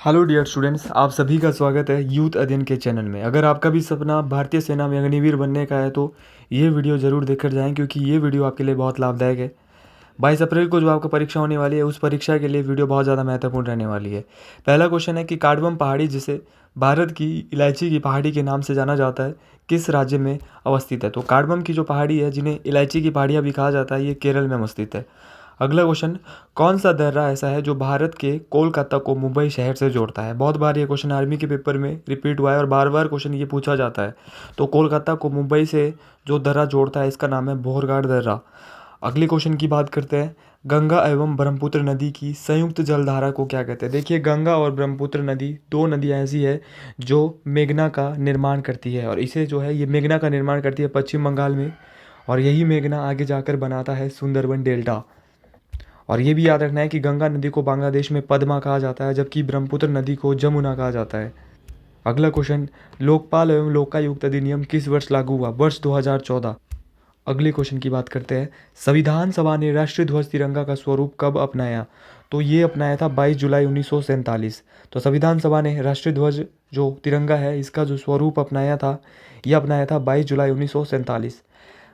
Hello dear students, आप सभी का स्वागत है यूथ अध्ययन के चैनल में। अगर आपका भी सपना भारतीय सेना में अग्निवीर बनने का है तो ये वीडियो ज़रूर देखकर जाएं, क्योंकि ये वीडियो आपके लिए बहुत लाभदायक है। 22 अप्रैल को जो आपका परीक्षा होने वाली है, उस परीक्षा के लिए वीडियो बहुत ज़्यादा महत्वपूर्ण रहने वाली है। पहला क्वेश्चन है कि काडवम पहाड़ी, जिसे भारत की इलायची की पहाड़ी के नाम से जाना जाता है, किस राज्य में अवस्थित है? तो काडवम की जो पहाड़ी है, जिन्हें इलायची की पहाड़ियाँ भी कहा जाता है, ये केरल में अवस्थित है। अगला क्वेश्चन, कौन सा दर्रा ऐसा है जो भारत के कोलकाता को मुंबई शहर से जोड़ता है? बहुत बार ये क्वेश्चन आर्मी के पेपर में रिपीट हुआ है और बार बार क्वेश्चन ये पूछा जाता है। तो कोलकाता को मुंबई से जो दर्रा जोड़ता है, इसका नाम है बोरघाट दर्रा। अगले क्वेश्चन की बात करते हैं, गंगा एवं ब्रह्मपुत्र नदी की संयुक्त जलधारा को क्या कहते हैं? देखिए, गंगा और ब्रह्मपुत्र नदी दो नदियाँ ऐसी है जो मेघना का निर्माण करती है, और इसे जो है ये मेघना का निर्माण करती है पश्चिम बंगाल में, और यही मेघना आगे जाकर बनाता है सुंदरबन डेल्टा। और ये भी याद रखना है कि गंगा नदी को बांग्लादेश में पद्मा कहा जाता है, जबकि ब्रह्मपुत्र नदी को जमुना कहा जाता है। अगला क्वेश्चन, लोकपाल एवं लोकायुक्त अधिनियम किस वर्ष लागू हुआ? वर्ष 2014। अगले क्वेश्चन की बात करते हैं, संविधान सभा ने राष्ट्रीय ध्वज तिरंगा का स्वरूप कब अपनाया? तो ये अपनाया था 22 जुलाई 1947। तो संविधान सभा ने राष्ट्रीय ध्वज जो तिरंगा है, इसका जो स्वरूप अपनाया था, यह अपनाया था 22 जुलाई 1947।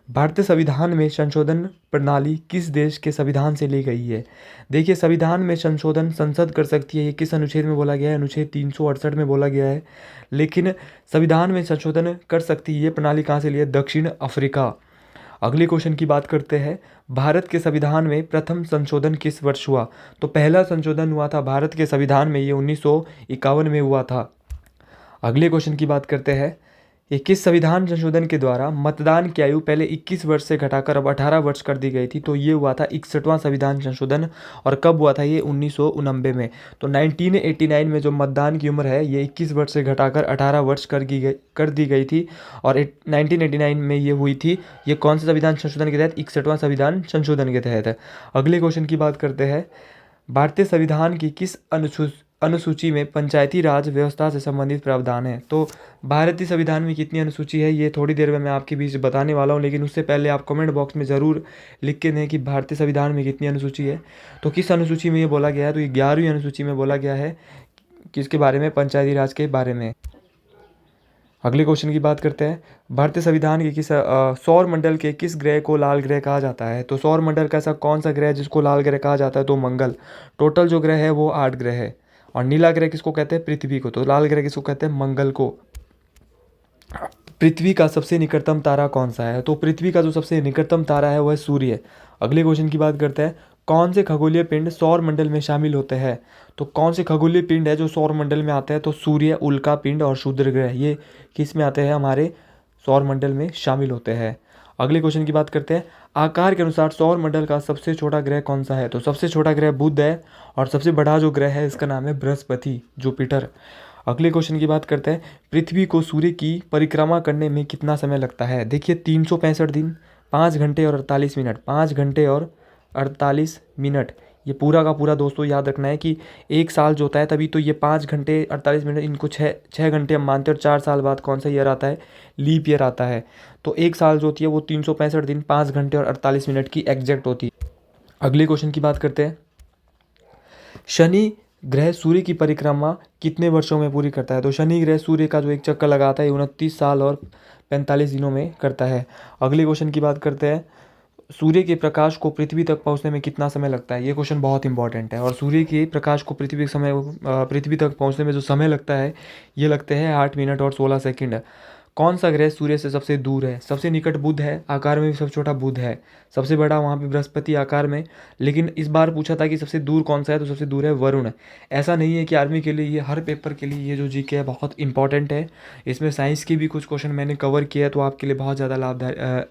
भारतीय संविधान में संशोधन प्रणाली किस देश के संविधान से ली गई है? देखिए, संविधान में संशोधन संसद कर सकती है, ये किस अनुच्छेद में बोला गया है? अनुच्छेद 368 में बोला गया है। लेकिन संविधान में संशोधन कर सकती है ये प्रणाली कहाँ से ली है? दक्षिण अफ्रीका। अगले क्वेश्चन की बात करते हैं, भारत के संविधान में प्रथम संशोधन किस वर्ष हुआ? तो पहला संशोधन हुआ था भारत के संविधान में, ये 1951 में हुआ था। अगले क्वेश्चन की बात करते हैं, ये किस संविधान संशोधन के द्वारा मतदान की आयु पहले 21 वर्ष से घटाकर अब 18 वर्ष कर दी गई थी? तो ये हुआ था 61वां संविधान संशोधन। और कब हुआ था? ये 1989 में। तो 1989 में जो मतदान की उम्र है, ये 21 वर्ष से घटाकर 18 वर्ष कर दी गई थी। और 1989 में ये हुई थी। ये कौन से संविधान संशोधन के तहत? 61वां संविधान संशोधन के तहत है। अगले क्वेश्चन की बात करते हैं, भारतीय संविधान की किस अनुसूची में पंचायती राज व्यवस्था से संबंधित प्रावधान है? तो भारतीय संविधान में कितनी अनुसूची है, ये थोड़ी देर में मैं आपके बीच बताने वाला हूँ, लेकिन उससे पहले आप कमेंट बॉक्स में ज़रूर लिख के दें कि भारतीय संविधान में कितनी अनुसूची है। तो किस अनुसूची में ये बोला गया है? तो ये 11वीं अनुसूची में बोला गया है। किसके बारे में? पंचायती राज के बारे में। अगले क्वेश्चन की बात करते हैं, भारतीय संविधान के सौर मंडल के किस ग्रह को लाल ग्रह कहा जाता है? तो सौर मंडल का ऐसा कौन सा ग्रह है जिसको लाल ग्रह कहा जाता है? तो मंगल। टोटल जो ग्रह है वो 8 ग्रह है। और नीला ग्रह किसको कहते हैं? पृथ्वी को। तो लाल ग्रह किसको कहते हैं? मंगल को। पृथ्वी का सबसे निकटतम तारा कौन सा है? तो पृथ्वी का जो सबसे निकटतम तारा है वह सूर्य है। अगले क्वेश्चन की बात करते हैं, कौन से खगोलीय पिंड सौर मंडल में शामिल होते हैं? तो कौन से खगोलीय पिंड है जो सौर मंडल में आते हैं? तो सूर्य, उल्का पिंड और क्षुद्र ग्रह, ये किस में आते हैं? हमारे सौर मंडल में शामिल होते हैं। अगले क्वेश्चन की बात करते हैं, आकार के अनुसार सौर मंडल का सबसे छोटा ग्रह कौन सा है? तो सबसे छोटा ग्रह बुध है, और सबसे बड़ा जो ग्रह है इसका नाम है बृहस्पति, जुपिटर। अगले क्वेश्चन की बात करते हैं, पृथ्वी को सूर्य की परिक्रमा करने में कितना समय लगता है? देखिए, 365 दिन, 5 घंटे और 48 मिनट। 5 घंटे और 48 मिनट, ये पूरा का पूरा दोस्तों याद रखना है कि एक साल जो होता है, तभी तो ये 5 घंटे 48 मिनट, इनको छः घंटे हम मानते हैं। और 4 साल बाद कौन सा ईयर आता है? लीप ईयर आता है। तो एक साल जो होती है वो 365 दिन, 5 घंटे और 48 मिनट की एग्जैक्ट होती है। अगले क्वेश्चन की बात करते हैं, शनि ग्रह सूर्य की परिक्रमा कितने वर्षों में पूरी करता है? तो शनि ग्रह सूर्य का जो एक चक्कर लगाता है 29 साल और 45 दिनों में करता है। अगले क्वेश्चन की बात करते हैं, सूर्य के प्रकाश को पृथ्वी तक पहुंचने में कितना समय लगता है? ये क्वेश्चन बहुत इंपॉर्टेंट है। और सूर्य के प्रकाश को पृथ्वी तक पहुंचने में जो समय लगता है, ये लगते हैं 8 मिनट और 16 सेकंड। कौन सा ग्रह सूर्य से सबसे दूर है? सबसे निकट बुध है, आकार में भी सबसे छोटा बुध है, सबसे बड़ा वहाँ पे बृहस्पति आकार में। लेकिन इस बार पूछा था कि सबसे दूर कौन सा है, तो सबसे दूर है वरुण। ऐसा नहीं है कि आर्मी के लिए ये, हर पेपर के लिए ये जो जीके है बहुत इंपॉर्टेंट है। इसमें साइंस की भी कुछ क्वेश्चन मैंने कवर किया है, तो आपके लिए बहुत ज़्यादा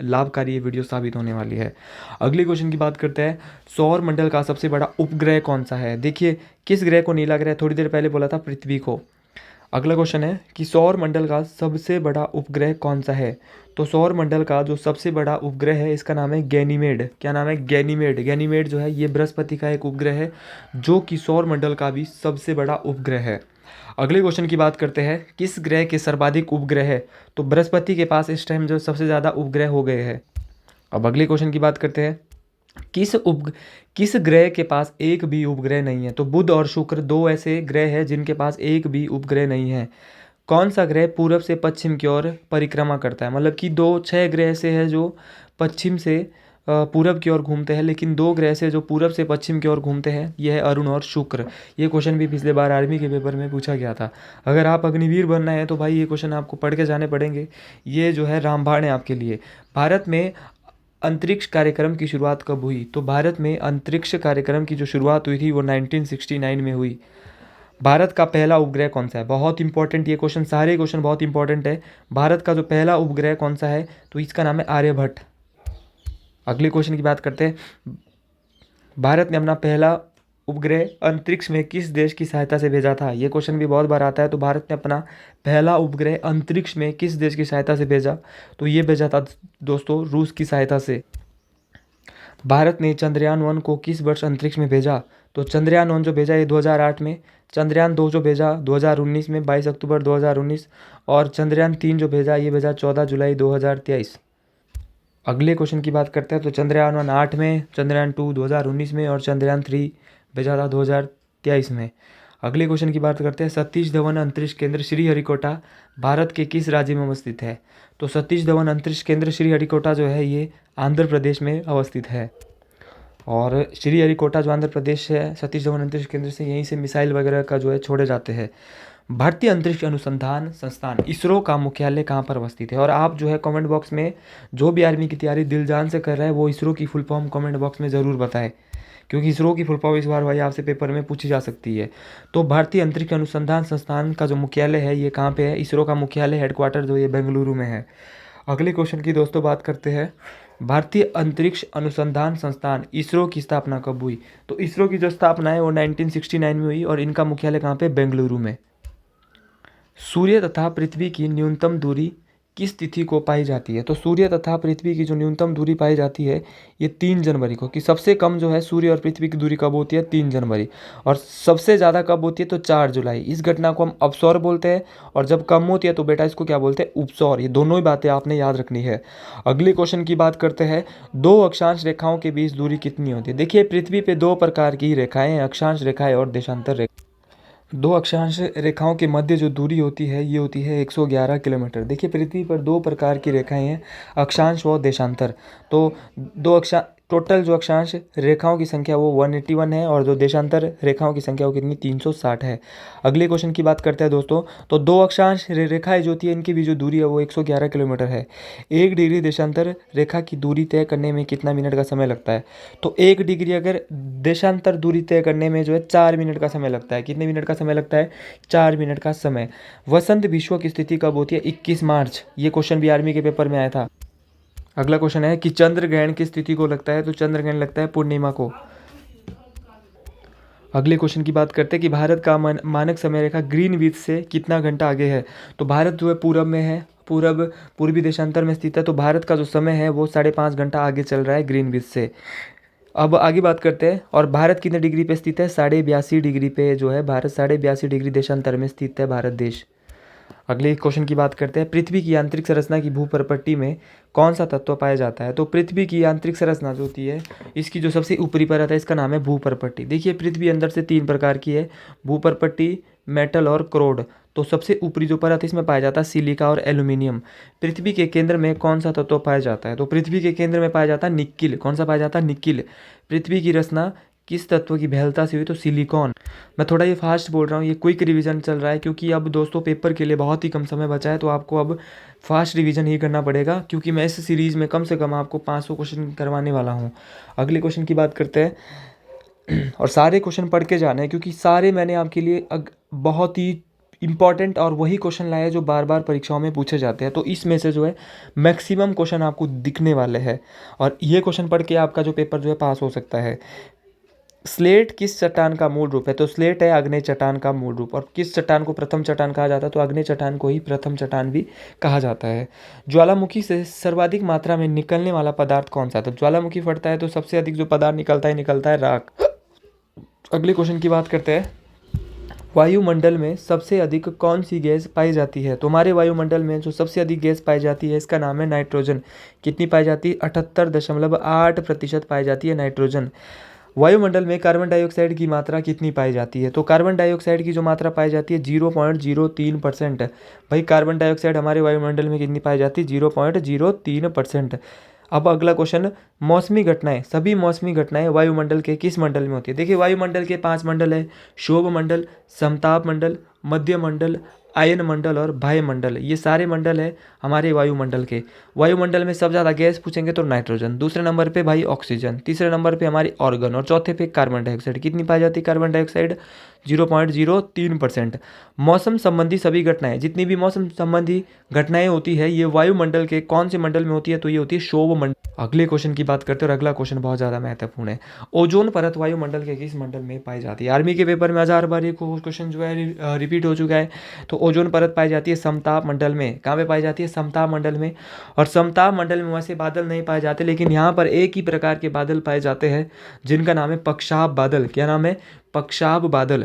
लाभकारी ये वीडियो साबित होने वाली है। अगले क्वेश्चन की बात करते हैं, सौर मंडल का सबसे बड़ा उपग्रह कौन सा है? देखिए, किस ग्रह को नीला ग्रह थोड़ी देर पहले बोला था? पृथ्वी को। अगला क्वेश्चन है कि सौर मंडल का सबसे बड़ा उपग्रह कौन सा है? तो सौर मंडल का जो सबसे बड़ा उपग्रह है, इसका नाम है गैनीमेड। क्या नाम है? गैनीमेड। गैनीमेड जो है ये बृहस्पति का एक उपग्रह है, जो कि सौर मंडल का भी सबसे बड़ा उपग्रह है। अगले क्वेश्चन की बात करते हैं, किस ग्रह के सर्वाधिक उपग्रह है? तो बृहस्पति के पास इस टाइम जो सबसे ज़्यादा उपग्रह हो गए हैं। अब अगले क्वेश्चन की बात करते हैं, किस उप किस ग्रह के पास एक भी उपग्रह नहीं है? तो बुध और शुक्र दो ऐसे ग्रह हैं जिनके पास एक भी उपग्रह नहीं है। कौन सा ग्रह पूरब से पश्चिम की ओर परिक्रमा करता है? मतलब कि दो छह ग्रह से है जो पश्चिम से पूरब की ओर घूमते हैं, लेकिन दो ग्रह से जो पूरब से पश्चिम की ओर घूमते हैं ये है अरुण और शुक्र। ये क्वेश्चन भी पिछले बार आर्मी के पेपर में पूछा गया था। अगर आप अग्निवीर बनना है तो भाई ये क्वेश्चन आपको पढ़ के जाने पड़ेंगे। ये जो है रामबाण है आपके लिए। भारत में अंतरिक्ष कार्यक्रम की शुरुआत कब हुई? तो भारत में अंतरिक्ष कार्यक्रम की जो शुरुआत हुई थी वो 1969 में हुई। भारत का पहला उपग्रह कौन सा है? बहुत इंपॉर्टेंट ये क्वेश्चन, सारे क्वेश्चन बहुत इंपॉर्टेंट है। भारत का जो पहला उपग्रह कौन सा है? तो इसका नाम है आर्यभट्ट। अगले क्वेश्चन की बात करते हैं। भारत ने अपना पहला उपग्रह अंतरिक्ष में किस देश की सहायता से भेजा था? ये क्वेश्चन भी बहुत बार आता है। तो भारत ने अपना पहला उपग्रह अंतरिक्ष में किस देश की सहायता से भेजा? तो ये भेजा था दोस्तों रूस की सहायता से। भारत ने चंद्रयान 1 को किस वर्ष अंतरिक्ष में भेजा? तो चंद्रयान 1 जो भेजा ये 2008 में, चंद्रयान 2 जो भेजा 2019 में 22 अक्टूबर 2019, और चंद्रयान 3 जो भेजा ये भेजा 14 जुलाई 2023। अगले क्वेश्चन की बात करते हैं। तो चंद्रयान 1 8 में, चंद्रयान 2 2019 में, और चंद्रयान 3 भेजा था 2023 में। अगले क्वेश्चन की बात करते हैं। सतीश धवन अंतरिक्ष केंद्र श्रीहरिकोटा भारत के किस राज्य में अवस्थित है? तो सतीश धवन अंतरिक्ष केंद्र श्रीहरिकोटा जो है ये आंध्र प्रदेश में अवस्थित है। और श्रीहरिकोटा जो आंध्र प्रदेश है, सतीश धवन अंतरिक्ष केंद्र से यहीं से मिसाइल वगैरह का जो है छोड़े जाते हैं। भारतीय अंतरिक्ष अनुसंधान संस्थान इसरो का मुख्यालय कहाँ पर अवस्थित है? और आप जो है कमेंट बॉक्स में जो भी आर्मी की तैयारी दिल जान से कर रहा है वो इसरो की फुल फॉर्म कमेंट बॉक्स में ज़रूर बताएं, क्योंकि इसरो की फुल फॉर्म इस बार भाई आपसे पेपर में पूछी जा सकती है। तो भारतीय अंतरिक्ष अनुसंधान संस्थान का जो मुख्यालय है ये कहाँ पे है? इसरो का मुख्यालय हेडक्वार्टर जो ये बेंगलुरु में है। अगले क्वेश्चन की दोस्तों बात करते हैं। भारतीय अंतरिक्ष अनुसंधान संस्थान इसरो की स्थापना कब हुई? तो इसरो की जो स्थापना है वो 1969 में हुई, और इनका मुख्यालय कहाँ पे? बेंगलुरु में। सूर्य तथा पृथ्वी की न्यूनतम दूरी किस तिथि को पाई जाती है? तो सूर्य तथा पृथ्वी की जो न्यूनतम दूरी पाई जाती है ये 3 जनवरी को। कि सबसे कम जो है सूर्य और पृथ्वी की दूरी कब होती है? 3 जनवरी। और सबसे ज़्यादा कब होती है? तो 4 जुलाई। इस घटना को हम अपसौर बोलते हैं, और जब कम होती है तो बेटा इसको क्या बोलते हैं? उपसौर। ये दोनों ही बातें आपने याद रखनी है। अगले क्वेश्चन की बात करते हैं। दो अक्षांश रेखाओं के बीच दूरी कितनी होती है? देखिए पृथ्वी पे दो प्रकार की रेखाएं हैं, अक्षांश रेखाएं और देशांतर रेखा। दो अक्षांश रेखाओं के मध्य जो दूरी होती है ये होती है 111 किलोमीटर। देखिए पृथ्वी पर दो प्रकार की रेखाएं हैं, अक्षांश व देशांतर। तो दो अक्षा टोटल जो अक्षांश रेखाओं की संख्या वो 181 है, और जो देशांतर रेखाओं की संख्या वो कितनी? 360 है। अगले क्वेश्चन की बात करते हैं दोस्तों। तो दो अक्षांश रेखाएं जो होती है इनकी भी जो दूरी है वो 111 किलोमीटर है। 1 डिग्री देशांतर रेखा की दूरी तय करने में कितना मिनट का समय लगता है? तो 1 डिग्री अगर देशांतर दूरी तय करने में जो है 4 मिनट का समय लगता है। कितने मिनट का समय लगता है? 4 मिनट का समय। वसंत विषुवत की स्थिति कब होती है? 21 मार्च। ये क्वेश्चन भी आर्मी के पेपर में आया था। अगला क्वेश्चन है कि चंद्र ग्रहण किस तिथि को लगता है? तो चंद्र ग्रहण लगता है पूर्णिमा को। अगले क्वेश्चन की बात करते हैं कि भारत का मानक समय रेखा ग्रीनविच से कितना घंटा आगे है? तो भारत जो है पूरब में है, पूर्वी देशांतर में स्थित है। तो भारत का जो समय है वो 5.5 घंटा आगे चल रहा है ग्रीनविच से। अब आगे बात करते हैं। और भारत कितने डिग्री पे स्थित है? 82.5 डिग्री पे जो है भारत 82.5 डिग्री देशांतर में स्थित है भारत देश। अगले क्वेश्चन की बात करते हैं। पृथ्वी की आंतरिक संरचना की भूपर्पट्टी में कौन सा तत्व पाया जाता है? तो पृथ्वी की आंतरिक संरचना जो होती है इसकी जो सबसे ऊपरी परत है इसका नाम है भूपर्पट्टी। देखिए पृथ्वी अंदर से 3 प्रकार की है, भूपर्पट्टी, मेटल और क्रोड। तो सबसे ऊपरी जो परत है इसमें पाया जाता है सिलिका और एल्यूमिनियम। पृथ्वी के केंद्र में कौन सा तत्व पाया जाता है? तो पृथ्वी के केंद्र में पाया जाता है निकिल। कौन सा पाया जाता है? निकिल। पृथ्वी की रचना किस तत्व की भेलता से हुई? तो सिलिकॉन। मैं थोड़ा ये फास्ट बोल रहा हूँ, ये क्विक रिवीजन चल रहा है क्योंकि अब दोस्तों पेपर के लिए बहुत ही कम समय बचा है, तो आपको अब फास्ट रिवीजन ही करना पड़ेगा, क्योंकि मैं इस सीरीज़ में कम से कम आपको 500 क्वेश्चन करवाने वाला हूँ। अगले क्वेश्चन की बात करते हैं और सारे क्वेश्चन पढ़ के जाने हैं क्योंकि सारे मैंने आपके लिए बहुत ही इंपॉर्टेंट और वही क्वेश्चन लाए हैं जो बार बार परीक्षाओं में पूछे जाते हैं। तो इसमें से जो है मैक्सिमम क्वेश्चन आपको दिखने वाले हैं और ये क्वेश्चन पढ़ के आपका जो पेपर जो है पास हो सकता है। स्लेट किस चट्टान का मूल रूप है? तो स्लेट है आग्नेय चट्टान का मूल रूप। और किस चट्टान को प्रथम चट्टान कहा जाता है? तो आग्नेय चट्टान को ही प्रथम चट्टान भी कहा जाता है। ज्वालामुखी से सर्वाधिक मात्रा में निकलने वाला पदार्थ कौन सा? तो ज्वालामुखी फटता है तो सबसे अधिक जो पदार्थ निकलता है राख। अगले क्वेश्चन की बात करते हैं। वायुमंडल में सबसे अधिक कौन सी गैस पाई जाती है? तो हमारे वायुमंडल में जो सबसे अधिक गैस पाई जाती है इसका नाम है नाइट्रोजन। कितनी पाई जाती है? 78.8% पाई जाती है नाइट्रोजन। वायुमंडल में कार्बन डाइऑक्साइड की मात्रा कितनी पाई जाती है? तो कार्बन डाइऑक्साइड की जो मात्रा पाई जाती है 0.03%। भाई कार्बन डाइऑक्साइड हमारे वायुमंडल में कितनी पाई जाती है? 0.03%। अब अगला क्वेश्चन, मौसमी घटनाएं, सभी मौसमी घटनाएं वायुमंडल के किस मंडल में होती है? देखिए वायुमंडल के 5 मंडल है, क्षोभ मंडल, समताप मंडल, मध्य मंडल, आयन मंडल और बाह्य मंडल। ये सारे मंडल है हमारे वायुमंडल के। वायुमंडल में सबसे ज़्यादा गैस पूछेंगे तो नाइट्रोजन, दूसरे नंबर पे भाई ऑक्सीजन, तीसरे नंबर पे हमारी ऑर्गन और चौथे पे कार्बन डाइऑक्साइड। कितनी पाई जाती है कार्बन डाइऑक्साइड? 0.03%। मौसम संबंधी सभी घटनाएं, जितनी भी मौसम संबंधी घटनाएं होती है ये वायुमंडल के कौन से मंडल में होती है? तो ये होती है क्षोभ मंडल। अगले क्वेश्चन की बात करते हैं और अगला क्वेश्चन बहुत ज़्यादा महत्वपूर्ण है। ओजोन परत वायुमंडल के किस मंडल में पाई जाती है? आर्मी के पेपर में 1000 बार ये क्वेश्चन जो है रिपीट हो चुका है। तो ओजोन परत पाई जाती है समताप मंडल में। कहाँ पे पाई जाती है? समताप मंडल में। और समताप मंडल में वैसे बादल नहीं पाए जाते, लेकिन यहाँ पर एक ही प्रकार के बादल पाए जाते हैं जिनका नाम है पक्षाभ बादल। क्या नाम है? पक्षाभ बादल।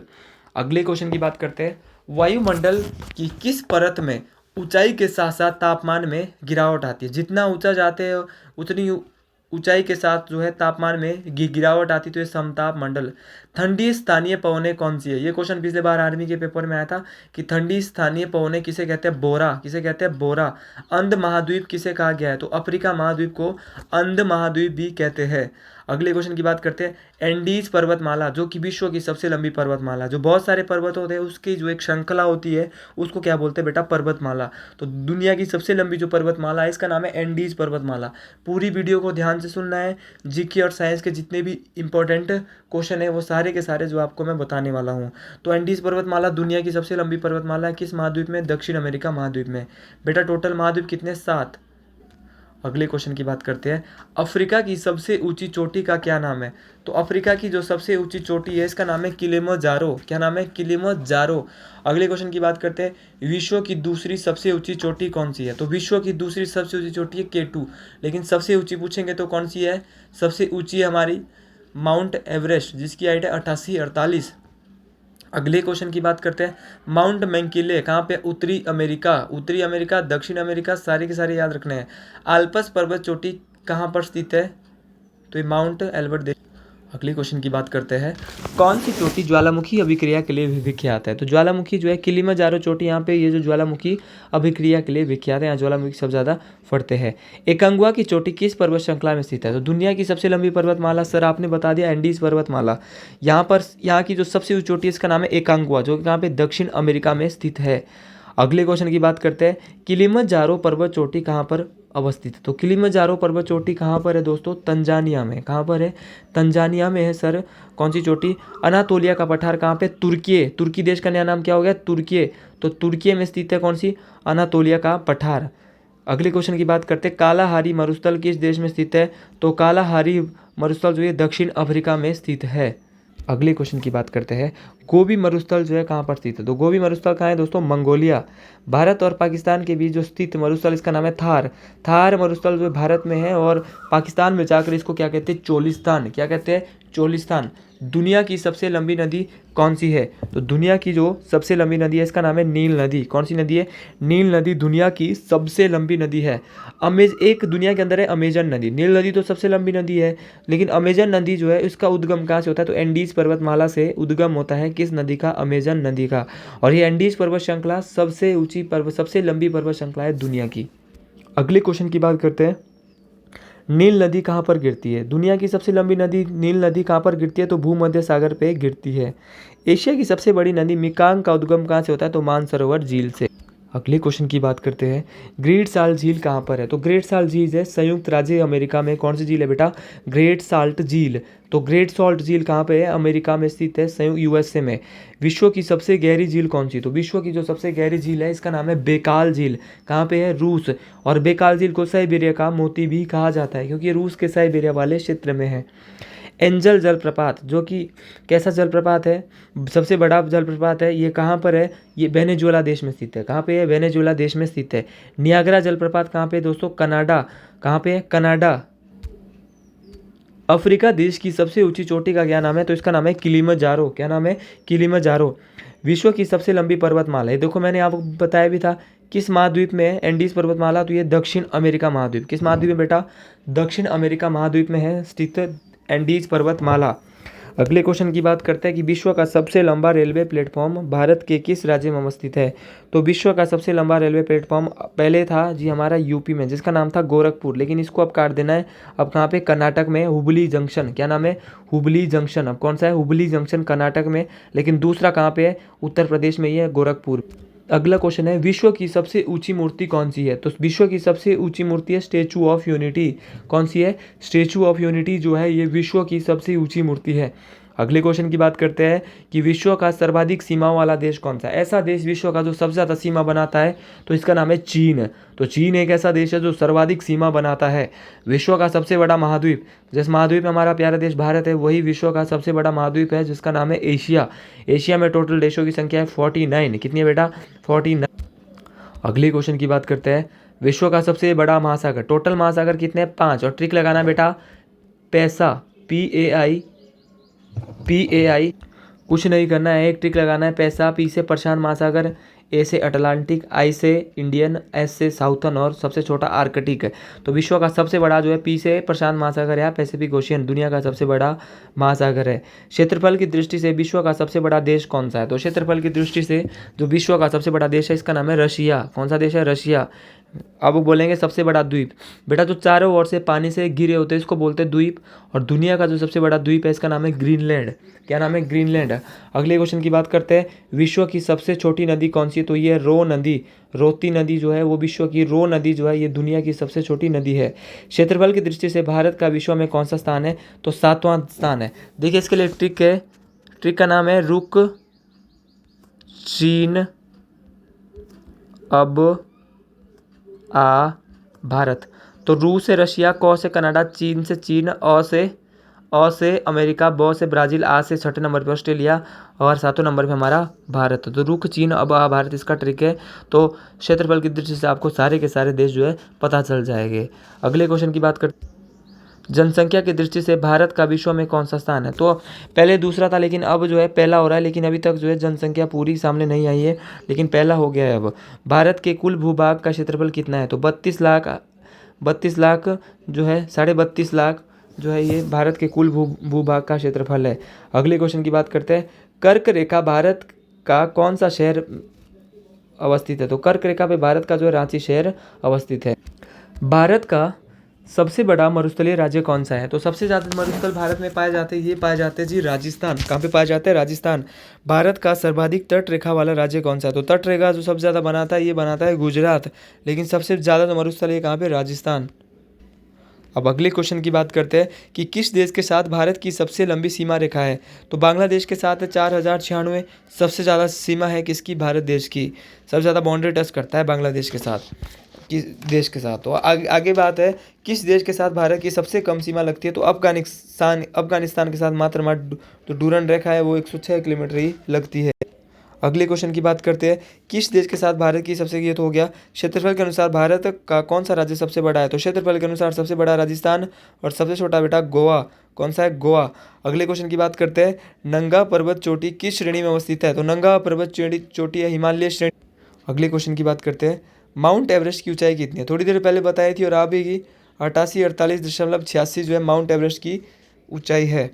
अगले क्वेश्चन की बात करते हैं, वायुमंडल की किस परत में ऊंचाई के साथ साथ तापमान में गिरावट आती है? जितना ऊंचा जाते हैं उतनी ऊंचाई के साथ जो है तापमान में गिरावट आती है, तो ये समताप मंडल। ठंडी स्थानीय पवनें कौन सी है? ये क्वेश्चन पिछले बार आर्मी के पेपर में आया था कि ठंडी स्थानीय पवनें किसे कहते हैं? बोरा। किसे कहते हैं? बोरा। अंध महाद्वीप किसे कहा गया है? तो अफ्रीका महाद्वीप को अंध महाद्वीप भी कहते हैं। अगले क्वेश्चन की बात करते हैं, एंडीज पर्वतमाला जो कि विश्व की सबसे लंबी पर्वतमाला, जो बहुत सारे पर्वत होते हैं उसकी जो एक श्रृंखला होती है उसको क्या बोलते हैं बेटा? पर्वतमाला। तो दुनिया की सबसे लंबी जो पर्वतमाला है इसका नाम है एंडीज पर्वतमाला। पूरी वीडियो को ध्यान से सुनना है। जीके और साइंस के जितने भी इंपॉर्टेंट क्वेश्चन है वो सारे के सारे जो आपको मैं बताने वाला हूँ। तो एंडीज पर्वतमाला दुनिया की सबसे लंबी पर्वतमाला है। किस महाद्वीप में? दक्षिण अमेरिका महाद्वीप में। बेटा टोटल महाद्वीप कितने? 7। अगले क्वेश्चन की बात करते हैं, अफ्रीका की सबसे ऊंची चोटी का क्या नाम है? तो अफ्रीका की जो सबसे ऊंची चोटी है इसका नाम है किलिमंजारो। क्या नाम है? किलिमंजारो। अगले क्वेश्चन की बात करते हैं, विश्व की दूसरी सबसे ऊंची चोटी कौन सी है? तो विश्व की दूसरी सबसे ऊंची चोटी है K2, लेकिन सबसे ऊंची पूछेंगे तो कौन सी है? सबसे ऊंची है हमारी माउंट एवरेस्ट, जिसकी हाइट है 8848। अगले क्वेश्चन की बात करते हैं, माउंट मैंकिले कहाँ पे? उत्तरी अमेरिका। उत्तरी अमेरिका, दक्षिण अमेरिका, सारे के सारे याद रखने हैं। आल्प्स पर्वत चोटी कहाँ पर स्थित है? तो ये माउंट एल्बर्ट। अगले क्वेश्चन की बात करते हैं, कौन सी चोटी ज्वालामुखी अभिक्रिया के लिए विख्यात है? तो ज्वालामुखी जो है किलिमंजारो चोटी, यहाँ पे ये जो ज्वालामुखी अभिक्रिया के लिए विख्यात है, यहाँ ज्वालामुखी सब ज़्यादा फटते हैं। एकांगुआ की चोटी किस पर्वत श्रृंखला में स्थित है? तो दुनिया की सबसे लंबी पर्वतमाला सर आपने बता दिया एंडीज पर्वतमाला। यहाँ की जो सबसे ऊंची चोटी है इसका नाम है एकांगुआ, जो कि यहाँ पे दक्षिण अमेरिका में स्थित है। अगले क्वेश्चन की बात करते हैं, किलिमंजारो पर्वत चोटी कहाँ पर अवस्थित है? तो किलिमंजारो पर्वत चोटी कहाँ पर है दोस्तों? तंजानिया में। कहाँ पर है? तंजानिया में है सर। कौन सी चोटी? अनातोलिया का पठार कहाँ पे? तुर्की। तुर्की देश का नया नाम क्या हो गया? तुर्की। तो तुर्की में स्थित है कौन सी? अनातोलिया का पठार। अगले क्वेश्चन की बात करते हैं, कालाहारी मरुस्थल किस देश में स्थित है? तो कालाहारी मरुस्थल जो है दक्षिण अफ्रीका में स्थित है। अगले क्वेश्चन की बात करते हैं, गोबी मरुस्थल जो है कहाँ पर स्थित है? तो गोबी मरुस्थल कहाँ है दोस्तों? मंगोलिया। भारत और पाकिस्तान के बीच जो स्थित मरुस्थल इसका नाम है थार। थार मरुस्थल जो भारत में है और पाकिस्तान में जाकर इसको क्या कहते हैं? चोलिस्तान। क्या कहते हैं? चोलिस्तान। दुनिया की सबसे लंबी नदी कौन सी है? तो दुनिया की जो सबसे लंबी नदी है इसका नाम है नील नदी। कौन सी नदी है? नील नदी दुनिया की सबसे लंबी नदी है। एक दुनिया के अंदर है अमेजन नदी। नील नदी तो सबसे लंबी नदी है, लेकिन अमेजन नदी जो है इसका उद्गम कहाँ से होता है? तो एंडीज पर्वतमाला से उद्गम होता है। किस नदी का? अमेजन नदी का। और ये एंडीज पर्वत श्रृंखला सबसे लंबी पर्वत श्रृंखला है दुनिया की। अगले क्वेश्चन की बात करते हैं, नील नदी कहाँ पर गिरती है? दुनिया की सबसे लंबी नदी नील नदी कहाँ पर गिरती है? तो भूमध्य सागर पे गिरती है। एशिया की सबसे बड़ी नदी मिकांग का उद्गम कहाँ से होता है? तो मानसरोवर झील से। अगले क्वेश्चन की बात करते हैं, ग्रेट साल्ट झील कहाँ पर है? तो ग्रेट साल्ट झील है संयुक्त राज्य अमेरिका में। कौन सी झील है बेटा? ग्रेट साल्ट झील। तो ग्रेट साल्ट झील कहाँ पे है? अमेरिका में स्थित है, संयुक्त यूएसए में। विश्व की सबसे गहरी झील कौन सी? तो विश्व की जो सबसे गहरी झील है इसका नाम है बेकाल झील। कहाँ पे है? रूस। और बेकाल झील को साइबेरिया का मोती भी कहा जाता है, क्योंकि रूस के साइबेरिया वाले क्षेत्र में है। एंजल जलप्रपात जो कि कैसा जलप्रपात है? सबसे बड़ा जलप्रपात है। ये कहाँ पर है? ये वेनेजुएला देश में स्थित है। कहाँ पे है? वेनेजुएला देश में स्थित है। नियाग्रा जलप्रपात कहाँ पे दोस्तों? कनाडा। कहाँ पे है? कनाडा। अफ्रीका देश की सबसे ऊंची चोटी का क्या नाम है? तो इसका नाम है किलिमंजारो। क्या नाम है? किलिमंजारो। विश्व की सबसे लंबी पर्वतमाला, ये देखो मैंने आपको बताया भी था किस महाद्वीप में है एंडीज पर्वतमाला, तो ये दक्षिण अमेरिका महाद्वीप। किस महाद्वीप में बेटा? दक्षिण अमेरिका महाद्वीप में है स्थित एंडीज पर्वतमाला। अगले क्वेश्चन की बात करते हैं कि विश्व का सबसे लंबा रेलवे प्लेटफॉर्म भारत के किस राज्य में अवस्थित है? तो विश्व का सबसे लंबा रेलवे प्लेटफॉर्म पहले था जी हमारा यूपी में, जिसका नाम था गोरखपुर, लेकिन इसको अब काट देना है। अब कहाँ पे? कर्नाटक में, हुबली जंक्शन। क्या नाम है? हुबली जंक्शन। अब कौन सा है? हुबली जंक्शन कर्नाटक में, लेकिन दूसरा कहाँ पे है? उत्तर प्रदेश में ही है, गोरखपुर। अगला क्वेश्चन है विश्व की सबसे ऊंची मूर्ति कौन सी है? तो विश्व की सबसे ऊंची मूर्ति है स्टैचू ऑफ यूनिटी। कौन सी है? स्टैचू ऑफ यूनिटी जो है ये विश्व की सबसे ऊंची मूर्ति है। अगले क्वेश्चन की बात करते हैं कि विश्व का सर्वाधिक सीमाओं वाला देश कौन सा है? ऐसा देश विश्व का जो सबसे ज़्यादा सीमा बनाता है तो इसका नाम है चीन। तो चीन एक ऐसा देश है जो सर्वाधिक सीमा बनाता है। विश्व का सबसे बड़ा महाद्वीप, जिस महाद्वीप में हमारा प्यारा देश भारत है वही विश्व का सबसे बड़ा महाद्वीप है, जिसका नाम है एशिया। एशिया में टोटल देशों की संख्या है 49। कितनी है बेटा? 49। अगले क्वेश्चन की बात करते हैं विश्व का सबसे बड़ा महासागर, टोटल महासागर कितने हैं? 5। और ट्रिक लगाना बेटा, पैसा, PAI, कुछ नहीं करना है, एक ट्रिक लगाना है। पैसा, P से प्रशांत महासागर, A से अटलांटिक, I से इंडियन, S से साउथर्न और सबसे छोटा आर्कटिक है। तो विश्व का सबसे बड़ा जो है P से प्रशांत महासागर या पैसिफिक ओशियन दुनिया का सबसे बड़ा महासागर है। क्षेत्रफल की दृष्टि से विश्व का सबसे बड़ा देश कौन सा है? तो क्षेत्रफल की दृष्टि से जो विश्व का सबसे बड़ा देश है इसका नाम है रशिया। कौन सा देश है? रशिया। अब वो बोलेंगे सबसे बड़ा द्वीप, बेटा जो चारों ओर से पानी से घिरे होते हैं इसको बोलते हैं द्वीप। और दुनिया का जो सबसे बड़ा द्वीप है इसका नाम है ग्रीनलैंड। क्या नाम है? ग्रीनलैंड। अगले क्वेश्चन की बात करते हैं विश्व की सबसे छोटी नदी कौन सी है? तो ये रो नदी, रोती नदी जो है वो विश्व की, रो नदी जो है ये दुनिया की सबसे छोटी नदी है। क्षेत्रफल की दृष्टि से भारत का विश्व में कौन सा स्थान है? तो 7वां स्थान है। देखिए इसके लिए ट्रिक है, ट्रिक का नाम है रुक चीन अब आ भारत। तो रूस से रशिया, क से कनाडा, चीन से चीन, अ से अमेरिका, ब से ब्राज़ील, आ से 6ठे नंबर पे ऑस्ट्रेलिया और 7वें नंबर पे हमारा भारत। तो रुक चीन अब आ भारत इसका ट्रिक है। तो क्षेत्रफल की दृष्टि से आपको सारे के सारे देश जो है पता चल जाएंगे। अगले क्वेश्चन की बात करते, जनसंख्या की दृष्टि से भारत का विश्व में कौन सा स्थान है? तो पहले दूसरा था लेकिन अब जो है पहला हो रहा है, लेकिन अभी तक जो है जनसंख्या पूरी सामने नहीं आई है, लेकिन पहला हो गया है अब। भारत के कुल भूभाग का क्षेत्रफल कितना है? तो 32 लाख जो है, 32.5 लाख जो है ये भारत के कुल भूभाग का क्षेत्रफल है। अगले क्वेश्चन की बात करते हैं कर्क रेखा भारत का कौन सा शहर अवस्थित है? तो कर्क रेखा पे भारत का जो है रांची शहर अवस्थित है। भारत का सबसे बड़ा मरुस्थलीय राज्य कौन सा है? तो सबसे ज़्यादा मरुस्थल भारत में पाए जाते हैं, ये पाए जाते हैं जी राजस्थान। कहाँ पे पाए जाते हैं? राजस्थान। भारत का सर्वाधिक तट रेखा वाला राज्य कौन सा है? तो तट रेखा जो सबसे ज़्यादा बनाता है ये बनाता है गुजरात, लेकिन सबसे ज़्यादा तो मरुस्थलीय कहाँ पे? राजस्थान। अब अगले क्वेश्चन की बात करते हैं कि किस देश के साथ भारत की सबसे लंबी सीमा रेखा है? तो बांग्लादेश के साथ 4096। सबसे ज़्यादा सीमा है किसकी? भारत देश की। सबसे ज़्यादा बाउंड्री टच करता है बांग्लादेश के साथ, किस देश के साथ? तो आगे बात है किस देश के साथ भारत की सबसे कम सीमा लगती है? तो अफगानिस्तान के साथ मात्र तो डूरन रेखा है वो 106 किलोमीटर ही लगती है। अगले क्वेश्चन की बात करते हैं किस देश के साथ भारत की सबसे, ये तो हो गया। क्षेत्रफल के अनुसार भारत का कौन सा राज्य सबसे बड़ा है? तो क्षेत्रफल के अनुसार सबसे बड़ा राजस्थान और सबसे छोटा बेटा गोवा। कौन सा है? गोवा। अगले क्वेश्चन की बात करते हैं नंगा पर्वत चोटी किस श्रेणी में अवस्थित है? तो नंगा पर्वत चोटी है हिमालय श्रेणी। अगले क्वेश्चन की बात करते हैं माउंट एवरेस्ट की ऊंचाई कितनी है? थोड़ी देर पहले बताई थी और आप भी 88.48.86 जो है माउंट एवरेस्ट की ऊंचाई है।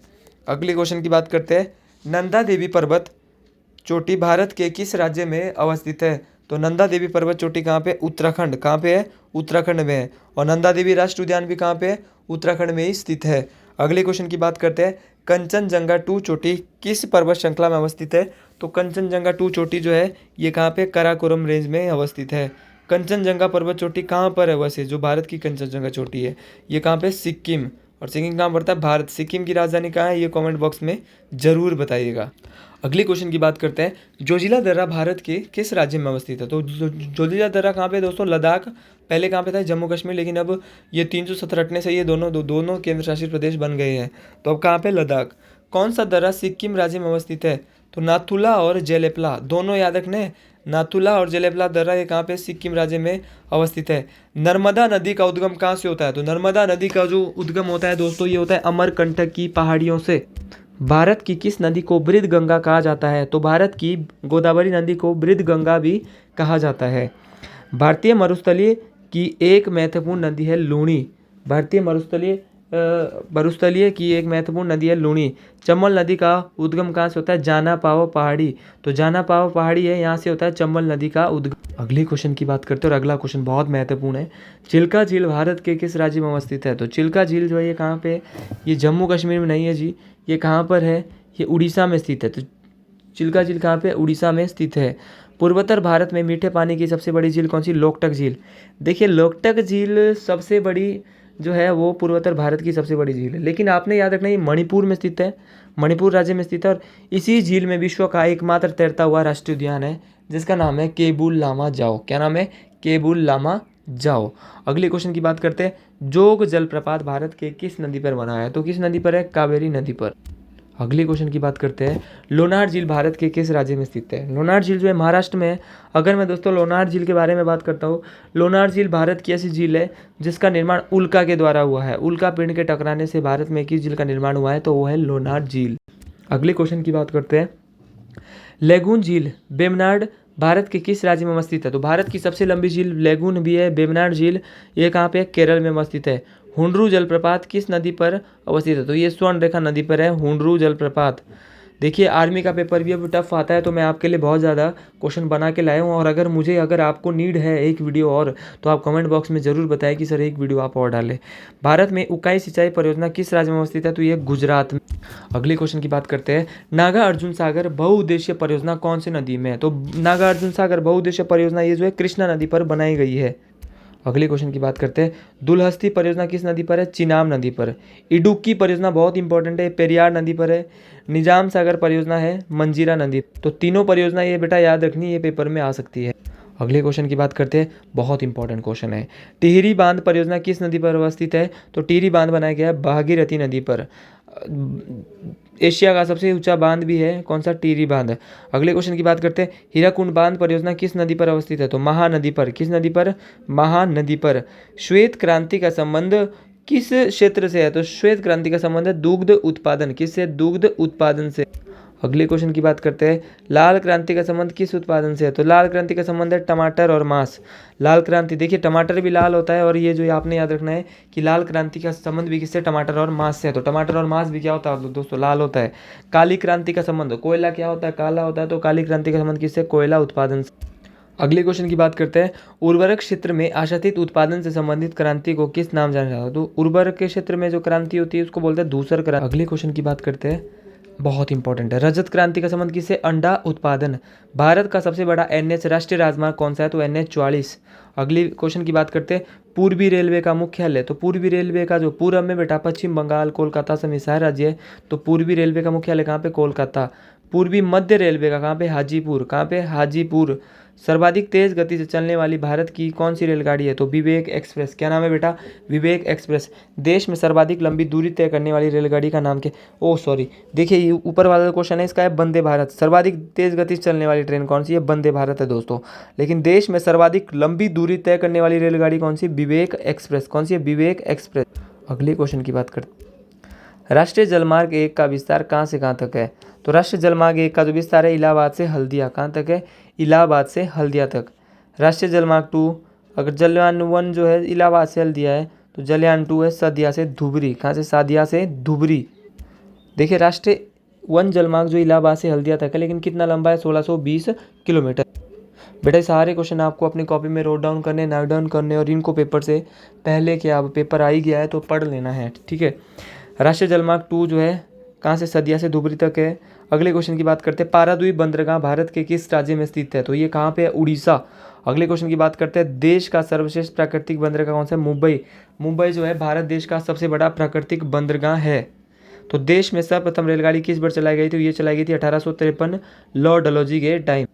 अगले क्वेश्चन की बात करते हैं नंदा देवी पर्वत चोटी भारत के किस राज्य में अवस्थित है? तो नंदा देवी पर्वत चोटी कहाँ पे? उत्तराखंड। कहाँ पे है? उत्तराखंड में है। और नंदा देवी राष्ट्रीय उद्यान भी कहाँ पे है? उत्तराखंड में ही स्थित है। अगले क्वेश्चन की बात करते हैं कंचनजंगा 2 चोटी किस पर्वत श्रृंखला में अवस्थित है? तो कंचनजंगा 2 चोटी जो है ये कहाँ पे? काराकोरम रेंज में अवस्थित है। कंचनजंगा पर्वत चोटी कहाँ पर है? वैसे जो भारत की कंचनजंगा चोटी है ये कहाँ पे? सिक्किम। और सिक्किम कहाँ पड़ता है? भारत। सिक्किम की राजधानी कहाँ है? ये कमेंट बॉक्स में जरूर बताइएगा। अगले क्वेश्चन की बात करते हैं जोजिला दर्रा भारत के किस राज्य में अवस्थित है? तो जोजिला दर्रा कहाँ पे दोस्तों? लद्दाख। पहले कहाँ पे था? जम्मू कश्मीर, लेकिन अब ये 370 हटने से ये दोनों केंद्र शासित प्रदेश बन गए हैं। तो अब कहाँ पे? लद्दाख। कौन सा दर्रा सिक्किम राज्य में अवस्थित है? तो नाथुला और जेलेपला, दोनों याद रखने। नाथुला और जेलेपला दर्रा ये कहाँ पे? सिक्किम राज्य में अवस्थित है। नर्मदा नदी का उद्गम कहाँ से होता है? तो नर्मदा नदी का जो उद्गम होता है दोस्तों ये होता है अमरकंटक की पहाड़ियों से। भारत की किस नदी को बृहद गंगा कहा जाता है? तो भारत की गोदावरी नदी को बृहद गंगा भी कहा जाता है। भारतीय मरुस्थलीय की एक महत्वपूर्ण नदी है लूणी। भारतीय मरुस्थलीय की एक महत्वपूर्ण नदी है लूणी। चंबल नदी का उद्गम कहाँ से होता है? जाना पावो पहाड़ी। तो जाना पावो पहाड़ी है, यहाँ से होता है चंबल नदी का उद्गम। अगले क्वेश्चन की बात करते हैं और अगला क्वेश्चन बहुत महत्वपूर्ण है। चिल्का झील भारत के किस राज्य में अवस्थित है? तो चिल्का झील जो है ये कहाँ पे? ये जम्मू कश्मीर में नहीं है जी। ये कहाँ पर है? ये उड़ीसा में स्थित है। तो चिल्का झील कहाँ पे? उड़ीसा में स्थित है। पूर्वोत्तर भारत में मीठे पानी की सबसे बड़ी झील कौन सी? लोकटक झील। देखिए लोकटक झील सबसे बड़ी जो है वो पूर्वोत्तर भारत की सबसे बड़ी झील है, लेकिन आपने याद रखना ये मणिपुर में स्थित है, मणिपुर राज्य में स्थित है। और इसी झील में विश्व का एकमात्र तैरता हुआ राष्ट्रीय उद्यान है जिसका नाम है केबुल लामा जाओ। क्या नाम है? केबुल लामा जाओ। अगले क्वेश्चन की बात करते हैं। जोग जलप्रपात भारत के किस नदी पर बना है? तो किस नदी पर है? कावेरी नदी पर। अगले क्वेश्चन की बात करते हैं। लोनार झील भारत के किस राज्य में स्थित है? लोनार झील जो है महाराष्ट्र में है। अगर मैं दोस्तों लोनार झील के बारे में बात करता हूँ, लोनार झील भारत की ऐसी झील है जिसका निर्माण उल्का के द्वारा हुआ है। उल्का पिंड के टकराने से भारत में किस झील का निर्माण हुआ है? तो वो है लोनार झील। अगले क्वेश्चन की बात करते हैं। लेगून झील वेम्बनाड भारत के किस राज्य में अवस्थित है? तो भारत की सबसे लंबी झील लेगून भी है, वेम्बनाड झील ये कहाँ पे है? केरल में अवस्थित है। हुंड्रू जलप्रपात किस नदी पर अवस्थित है? तो ये स्वर्ण रेखा नदी पर है हुंड्रू जलप्रपात। देखिए आर्मी का पेपर भी अब टफ आता है, तो मैं आपके लिए बहुत ज़्यादा क्वेश्चन बना के लाया हूँ। और अगर आपको नीड है एक वीडियो और, तो आप कमेंट बॉक्स में ज़रूर बताएं कि सर एक वीडियो आप और डालें। भारत में उकाई सिंचाई परियोजना किस राज्य में अवस्थित है? तो ये गुजरात में। अगले क्वेश्चन की बात करते हैं। नागा अर्जुन सागर बहुउद्देशीय परियोजना कौन सी नदी में है? तो नागा अर्जुन सागर बहुउद्देशीय परियोजना ये जो है कृष्णा नदी पर बनाई गई है। अगले क्वेश्चन की बात करते हैं। दुलहस्ती परियोजना किस नदी पर है? चिनाब नदी पर। इडुक्की परियोजना बहुत इंपॉर्टेंट है, पेरियार नदी पर है। निजाम सागर परियोजना है मंजीरा नदी। तो तीनों परियोजना ये बेटा याद रखनी, ये पेपर में आ सकती है। अगले क्वेश्चन की बात करते हैं, बहुत इंपॉर्टेंट क्वेश्चन है। टिहरी बांध परियोजना किस नदी पर अवस्थित है? तो टिहरी बांध बनाया गया है भागीरथी नदी पर। एशिया का सबसे ऊंचा बांध भी है कौन सा? टिहरी बांध। अगले क्वेश्चन की बात करते हैं। हीराकुंड बांध परियोजना किस नदी पर अवस्थित है? तो महानदी पर। किस नदी पर? महानदी पर। श्वेत क्रांति का संबंध किस क्षेत्र से है? तो श्वेत क्रांति का संबंध है दुग्ध उत्पादन। किससे? दुग्ध उत्पादन से। अगले क्वेश्चन की बात करते हैं। लाल क्रांति का संबंध किस उत्पादन से है? तो लाल क्रांति का संबंध है टमाटर और मांस। लाल क्रांति देखिए टमाटर भी लाल होता है, और ये जो आपने याद रखना है कि लाल क्रांति का संबंध भी किससे? टमाटर और मांस से है। तो टमाटर और मांस भी क्या होता है दोस्तों? लाल होता है। काली क्रांति का संबंध, कोयला क्या होता है? काला होता है। तो काली क्रांति का संबंध किससे? कोयला उत्पादन से। अगले क्वेश्चन की बात करते हैं। उर्वरक क्षेत्र में आशातीत उत्पादन से संबंधित क्रांति को किस नाम जाना जाता है? तो उर्वरक के क्षेत्र में जो क्रांति होती है उसको बोलते हैं धूसर क्रांति। अगले क्वेश्चन की बात करते हैं, बहुत इंपॉर्टेंट है। रजत क्रांति का संबंध किससे? अंडा उत्पादन। भारत का सबसे बड़ा एनएच राष्ट्रीय राजमार्ग कौन सा है? तो NH 44। अगली क्वेश्चन की बात करते हैं। पूर्वी रेलवे का मुख्यालय, तो पूर्वी रेलवे का जो पूर्व में बेटा पश्चिम बंगाल कोलकाता से मिसार राज्य है, तो पूर्वी रेलवे का मुख्यालय कहाँ पे? कोलकाता। पूर्वी मध्य रेलवे का कहाँ पे? हाजीपुर। कहाँ पे? हाजीपुर। सर्वाधिक तेज गति से चलने वाली भारत की कौन सी रेलगाड़ी है? तो विवेक एक्सप्रेस। क्या नाम है बेटा? विवेक एक्सप्रेस। देश में सर्वाधिक लंबी दूरी तय करने वाली रेलगाड़ी का नाम क्या? ओह सॉरी, देखिए ये ऊपर वाला क्वेश्चन है इसका है वंदे भारत। सर्वाधिक तेज गति से चलने वाली ट्रेन कौन सी है? वंदे भारत है दोस्तों। लेकिन देश में सर्वाधिक लंबी दूरी तय करने वाली रेलगाड़ी कौन सी? विवेक एक्सप्रेस। कौन सी है? विवेक एक्सप्रेस। अगले क्वेश्चन की बात करते हैं। राष्ट्रीय जलमार्ग 1 का विस्तार कहाँ से कहाँ तक है? तो राष्ट्रीय जलमार्ग 1 का जो विस्तार है इलाहाबाद से हल्दिया। कहाँ तक है? इलाहाबाद से हल्दिया तक। राष्ट्रीय जलमार्ग 2, अगर जलयान 1 जो है इलाहाबाद से हल्दिया है, तो जलयान 2 है सदिया से धुबरी। कहाँ से? सादिया से धुबरी। देखिए राष्ट्रीय 1 जलमार्ग जो इलाहाबाद से हल्दिया तक है, लेकिन कितना लंबा है? 1620 किलोमीटर। बेटा सारे क्वेश्चन आपको अपनी कॉपी में नोट डाउन करने और इनको पेपर से पहले क्या अब पेपर आ ही गया है तो पढ़ लेना है, ठीक है। राष्ट्रीय जलमार्ग 2 जो है कहाँ से? सदिया से धुबरी तक है। अगले क्वेश्चन की बात करते हैं। पारादीप बंदरगाह भारत के किस राज्य में स्थित है? तो ये कहाँ पे है? उड़ीसा। अगले क्वेश्चन की बात करते हैं। देश का सर्वश्रेष्ठ प्राकृतिक बंदरगाह कौन सा है? मुंबई। मुंबई जो है भारत देश का सबसे बड़ा प्राकृतिक बंदरगाह है। तो देश में सर्वप्रथम रेलगाड़ी किस बार चलाई गई थी? ये चलाई गई थी 1853 लॉर्ड डलहौजी के टाइम।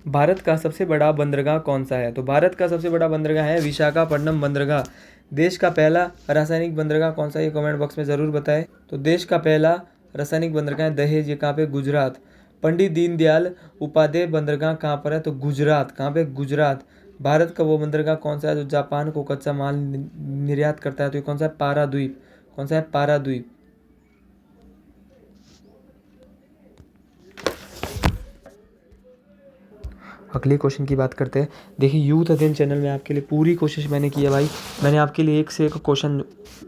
भारत का सबसे बड़ा बंदरगाह कौन सा है? तो भारत का सबसे बड़ा बंदरगाह है विशाखापट्टनम बंदरगाह। देश का पहला रासायनिक बंदरगाह कौन सा है? ये कमेंट बॉक्स में ज़रूर बताएं। तो देश का पहला रासायनिक बंदरगाह है दहेज। ये कहाँ पे? गुजरात। पंडित दीनदयाल उपाध्याय बंदरगाह कहाँ पर है? तो गुजरात। कहाँ पे? गुजरात। भारत का वो बंदरगाह कौन सा है जो जापान को कच्चा माल निर्यात करता है? तो ये कौन सा है? पाराद्वीप। कौन सा है? पाराद्वीप। अगले क्वेश्चन की बात करते हैं। देखिए यूथ अध्ययन चैनल में आपके लिए पूरी कोशिश मैंने की है भाई। मैंने आपके लिए एक से एक क्वेश्चन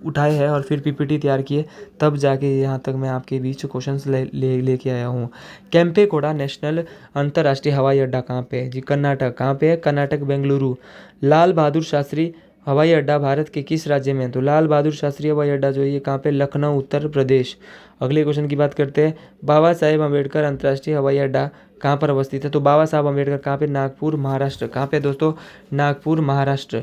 उठाए हैं और फिर पीपीटी तैयार किए, तब जाके यहाँ तक मैं आपके बीच क्वेश्चंस लेके आया हूँ। केम्पेगौड़ा नेशनल अंतर्राष्ट्रीय हवाई अड्डा कहाँ पे है जी? कर्नाटक। कहाँ पे है? कर्नाटक, बेंगलुरु। लाल बहादुर शास्त्री हवाई अड्डा भारत के किस राज्य में है? तो लाल बहादुर शास्त्री हवाई अड्डा जो है ये कहाँ पे? लखनऊ, उत्तर प्रदेश। अगले क्वेश्चन की बात करते हैं। बाबा साहेब अम्बेडकर अंतर्राष्ट्रीय हवाई अड्डा कहाँ पर अवस्थित है? तो बाबा साहब अम्बेडकर कहाँ पे? नागपुर, महाराष्ट्र। कहाँ पे दोस्तों? नागपुर, महाराष्ट्र।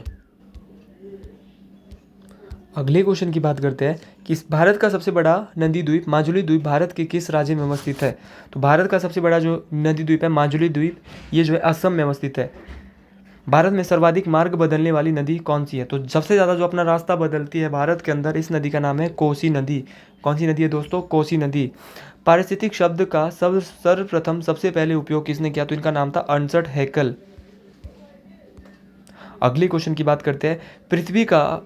अगले क्वेश्चन की बात करते हैं कि भारत का सबसे बड़ा नदी द्वीप माजुली द्वीप भारत के किस राज्य में अवस्थित है? तो भारत का सबसे बड़ा जो नदी द्वीप है माजुली द्वीप, ये जो है असम में अवस्थित है। भारत में सर्वाधिक मार्ग बदलने वाली नदी कौन सी है? तो सबसे ज़्यादा जो अपना रास्ता बदलती है भारत के अंदर, इस नदी का नाम है कोसी नदी। कौन सी नदी है दोस्तों? कोसी नदी। पारिस्थितिक शब्द का सर्वप्रथम सबसे पहले उपयोग किसने किया? तो इनका नाम था अर्नस्ट हैकेल। अगले क्वेश्चन की बात करते हैं।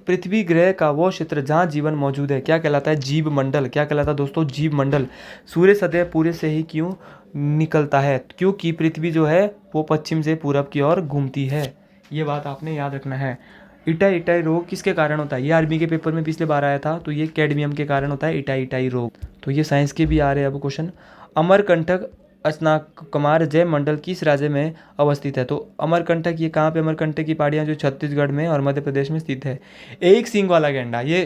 पृथ्वी ग्रह का वो क्षेत्र जहाँ जीवन मौजूद है क्या कहलाता है? जीव मंडल। क्या कहलाता है दोस्तों? जीव मंडल। सूर्य सदैव पूरे से ही क्यों निकलता है? क्योंकि पृथ्वी जो है वो पश्चिम से पूरब की ओर घूमती है। ये बात आपने याद रखना है। इटाई रोग किसके कारण होता है? ये आर्मी के पेपर में पिछले बार आया था, तो ये कैडमियम के कारण होता है इटाई रोग। तो ये साइंस के भी आ रहे हैं अब क्वेश्चन। अमरकंटक अस्नाककुमार जय मंडल किस राज्य में अवस्थित है? तो अमरकंटक ये कहाँ पे? अमरकंटक की पहाड़ियाँ जो छत्तीसगढ़ में और मध्य प्रदेश में स्थित है। एक सींग वाला गैंडा, ये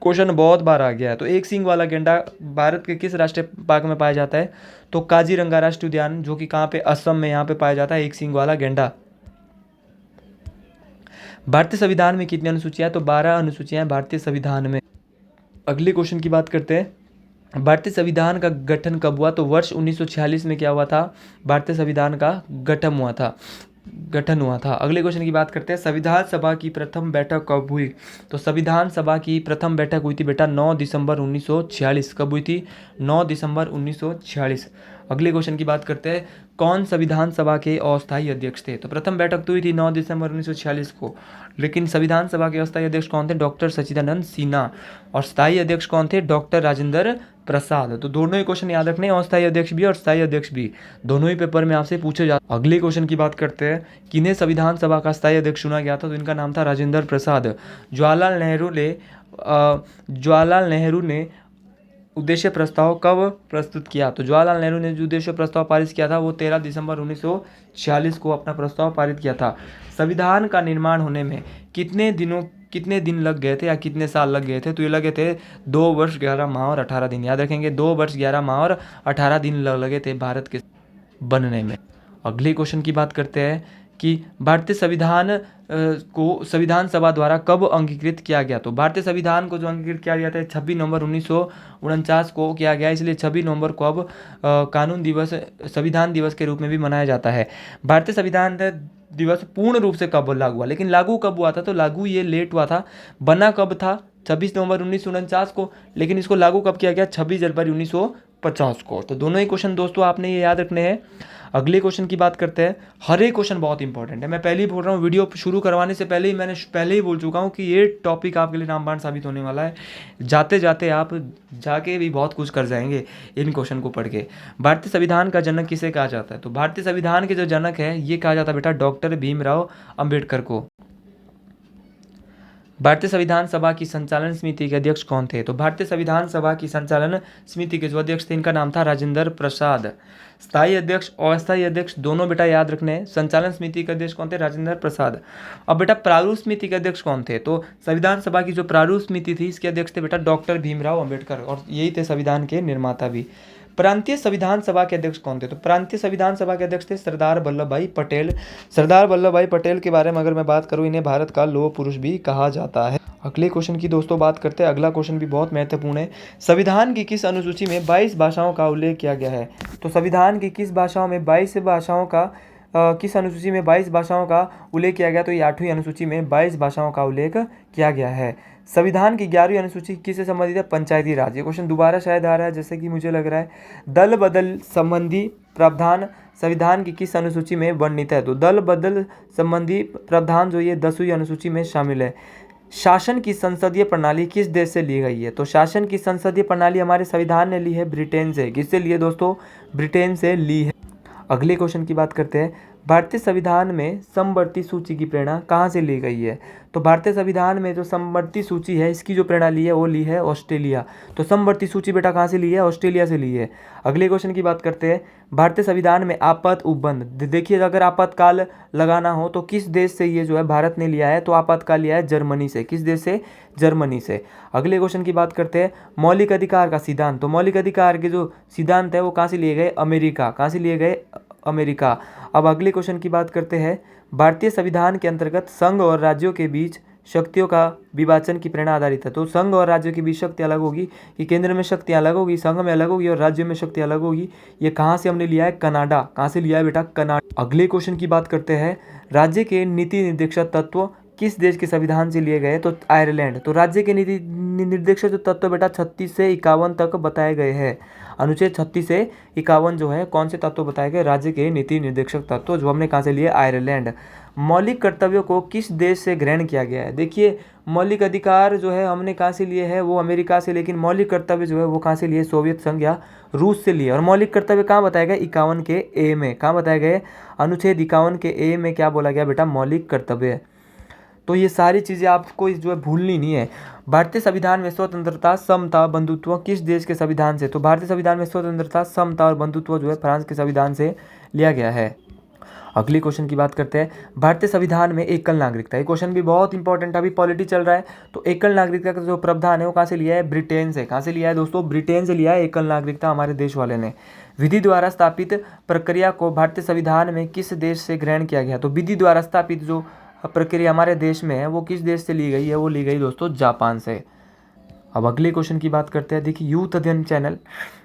क्वेश्चन बहुत बार आ गया है। तो एक सींग वाला गैंडा भारत के किस राष्ट्रीय पार्क में पाया जाता है? तो काजीरंगा राष्ट्रीय उद्यान, जो कि कहाँ पे? असम में यहाँ पे पाया जाता है एक सींग वाला गैंडा। भारतीय संविधान में कितनी अनुसूचियां? तो 12 अनुसूचियां हैं भारतीय संविधान में। अगले क्वेश्चन की बात करते हैं। भारतीय संविधान का गठन कब हुआ? तो वर्ष 1946 में क्या हुआ था? भारतीय संविधान का गठन हुआ था। अगले क्वेश्चन की बात करते हैं। संविधान सभा की प्रथम बैठक कब हुई? तो संविधान सभा की प्रथम बैठक हुई थी बेटा 9 दिसंबर 1946। कब हुई थी? 9 दिसंबर 1946। अगले क्वेश्चन की बात करते हैं। कौन संविधान सभा के अस्थायी अध्यक्ष थे? तो प्रथम बैठक तो हुई थी 9 दिसंबर 1946 को, लेकिन संविधान सभा के अस्थायी अध्यक्ष कौन थे? डॉक्टर सच्चिदानंद सिन्हा। और स्थायी अध्यक्ष कौन थे? डॉक्टर राजेंद्र प्रसाद। तो दोनों ही क्वेश्चन याद रखने, अस्थायी अध्यक्ष भी और स्थायी अध्यक्ष भी, दोनों ही पेपर में आपसे पूछे जाते। अगले क्वेश्चन की बात करते हैं। किन्हें संविधान सभा का स्थायी अध्यक्ष चुना गया था? तो इनका नाम था राजेंद्र प्रसाद। जवाहरलाल नेहरू ने उद्देश्य प्रस्ताव कब प्रस्तुत किया? तो जवाहरलाल नेहरू ने जो उद्देश्य प्रस्ताव पारित किया था वो 13 दिसंबर 1946 को अपना प्रस्ताव पारित किया था। संविधान का निर्माण होने में कितने दिन लग गए थे या कितने साल लग गए थे? तो ये लगे थे 2 वर्ष 11 माह और 18 दिन। याद रखेंगे, 2 वर्ष 11 माह और 18 दिन लगे थे भारत के बनने में। अगले क्वेश्चन की बात करते हैं कि भारतीय संविधान को संविधान सभा द्वारा कब अंगीकृत किया गया? तो भारतीय संविधान को जो अंगीकृत किया गया था 26 नवंबर 1949 को किया गया, इसलिए 26 नवंबर को अब कानून दिवस, संविधान दिवस के रूप में भी मनाया जाता है। भारतीय संविधान दिवस पूर्ण रूप से कब लागू हुआ? लेकिन लागू कब हुआ था? तो लागू ये लेट हुआ था। बना कब था? 26 नवंबर 1949 को, लेकिन इसको लागू कब किया गया? 26 जनवरी 1950 को। तो दोनों ही क्वेश्चन दोस्तों आपने ये याद रखने हैं। अगले क्वेश्चन की बात करते हैं। हर एक क्वेश्चन बहुत इंपॉर्टेंट है। मैं पहले ही बोल रहा हूँ, वीडियो शुरू करवाने से पहले ही मैंने पहले ही बोल चुका हूँ कि ये टॉपिक आपके लिए रामबाण साबित होने वाला है। जाते जाते आप जाके भी बहुत कुछ कर जाएंगे इन क्वेश्चन को पढ़ के। भारतीय संविधान का जनक किसे कहा जाता है? तो भारतीय संविधान के जो जनक है ये कहा जाता है बेटा डॉक्टर भीमराव अंबेडकर को। भारतीय संविधान सभा की संचालन समिति के अध्यक्ष कौन थे? तो भारतीय संविधान सभा की संचालन समिति के जो अध्यक्ष थे इनका नाम था राजेंद्र प्रसाद। स्थायी अध्यक्ष और अस्थायी अध्यक्ष दोनों बेटा याद रखने हैं। संचालन समिति के अध्यक्ष कौन थे? राजेंद्र प्रसाद। अब बेटा प्रारूप समिति के अध्यक्ष कौन थे? तो संविधान सभा की जो प्रारूप समिति थी इसके अध्यक्ष थे बेटा डॉक्टर भीमराव अंबेडकर, और यही थे संविधान के निर्माता भी। प्रांतीय संविधान सभा के अध्यक्ष कौन थे? तो प्रांतीय संविधान सभा के अध्यक्ष थे सरदार वल्लभ भाई पटेल। सरदार वल्लभ भाई पटेल के बारे में अगर मैं बात करूं, इन्हें भारत का लौह पुरुष भी कहा जाता है। अगले क्वेश्चन की दोस्तों बात करते हैं। अगला क्वेश्चन भी बहुत महत्वपूर्ण है। संविधान की किस अनुसूची में 22 भाषाओं का उल्लेख किया गया है? तो संविधान की किस भाषाओं में 22 भाषाओं का किस अनुसूची में 22 भाषाओं का उल्लेख किया गया? तो ये 8वीं अनुसूची में 22 भाषाओं का उल्लेख किया गया है। संविधान की 11वीं अनुसूची किससे संबंधित है? पंचायती राज। ये क्वेश्चन दोबारा शायद आ रहा है जैसे कि मुझे लग रहा है। दल बदल संबंधी प्रावधान संविधान की किस अनुसूची में वर्णित है? तो दल बदल संबंधी प्रावधान जो ये 10वीं अनुसूची में शामिल है। शासन की संसदीय प्रणाली किस देश से ली गई है? तो शासन की संसदीय प्रणाली हमारे संविधान ने ली है ब्रिटेन से। किससे ली है दोस्तों? ब्रिटेन से ली है। अगले क्वेश्चन की बात करते हैं। भारतीय संविधान में समवर्ती सूची की प्रेरणा कहाँ से ली गई है? तो भारतीय संविधान में जो समवर्ती सूची है इसकी जो प्रेरणा ली है वो ली है ऑस्ट्रेलिया। तो समवर्ती सूची बेटा कहाँ से ली है? ऑस्ट्रेलिया से ली है। अगले क्वेश्चन की बात करते हैं। भारतीय संविधान में आपात उपबंध, देखिए अगर आपातकाल लगाना हो तो किस देश से ये जो है भारत ने लिया है? तो आपातकाल लिया है जर्मनी से। किस देश से? जर्मनी से। अगले क्वेश्चन की बात करते हैं। मौलिक अधिकार का सिद्धांत, तो मौलिक अधिकार के जो सिद्धांत है वो कहाँ से लिए गए? अमेरिका। कहाँ से लिए गए? अमेरिका। अब अगले क्वेश्चन की बात करते हैं। भारतीय संविधान के अंतर्गत संघ और राज्यों के बीच शक्तियों का विभाजन की प्रेरणा आधारित है। तो संघ और राज्यों के बीच शक्ति अलग होगी, कि केंद्र में शक्ति अलग होगी, संघ में अलग होगी और राज्यों में शक्ति अलग होगी। ये कहाँ से हमने लिया है? कनाडा। कहाँ से लिया है बेटा? कनाडा। अगले क्वेश्चन की बात करते हैं। राज्य के नीति निर्देशक तत्व किस देश के संविधान से लिए गए? तो आयरलैंड। तो राज्य के नीति निर्देशक जो तत्व बेटा 36 से 51 तक बताए गए हैं। अनुच्छेद 36 से 51 जो है कौन से तत्व बताए गए? राज्य के नीति निर्देशक तत्व, जो हमने कहाँ से लिए? आयरलैंड। मौलिक कर्तव्यों को किस देश से ग्रहण किया गया है? देखिए मौलिक अधिकार जो है हमने कहाँ से लिए है? वो अमेरिका से, लेकिन मौलिक कर्तव्य जो है वो कहाँ से लिए? सोवियत संघ या रूस से लिए। और मौलिक कर्तव्य कहाँ बताए गए? 51 के ए में। कहाँ बताए गए? अनुच्छेद 51 के ए में क्या बोला गया बेटा? मौलिक कर्तव्य। तो ये सारी चीज़ें आपको जो है भूलनी नहीं है। भारतीय संविधान में स्वतंत्रता, समता, बंधुत्व किस देश के संविधान से? तो भारतीय संविधान में स्वतंत्रता, समता और बंधुत्व जो है फ्रांस के संविधान से लिया गया है। अगली क्वेश्चन की बात करते हैं। भारतीय संविधान में एकल नागरिकता, ये क्वेश्चन भी बहुत इंपॉर्टेंट है, अभी पॉलिटी चल रहा है। तो एकल नागरिकता का जो प्रावधान है वो कहाँ से लिया है? ब्रिटेन से। कहाँ से लिया है दोस्तों? ब्रिटेन से लिया है एकल नागरिकता हमारे देश वाले ने। विधि द्वारा स्थापित प्रक्रिया को भारतीय संविधान में किस देश से ग्रहण किया गया? तो विधि द्वारा स्थापित जो प्रक्रिया हमारे देश में है वो किस देश से ली गई है? वो ली गई दोस्तों जापान से। अब अगले क्वेश्चन की बात करते हैं। देखिए यूथ अध्ययन चैनल,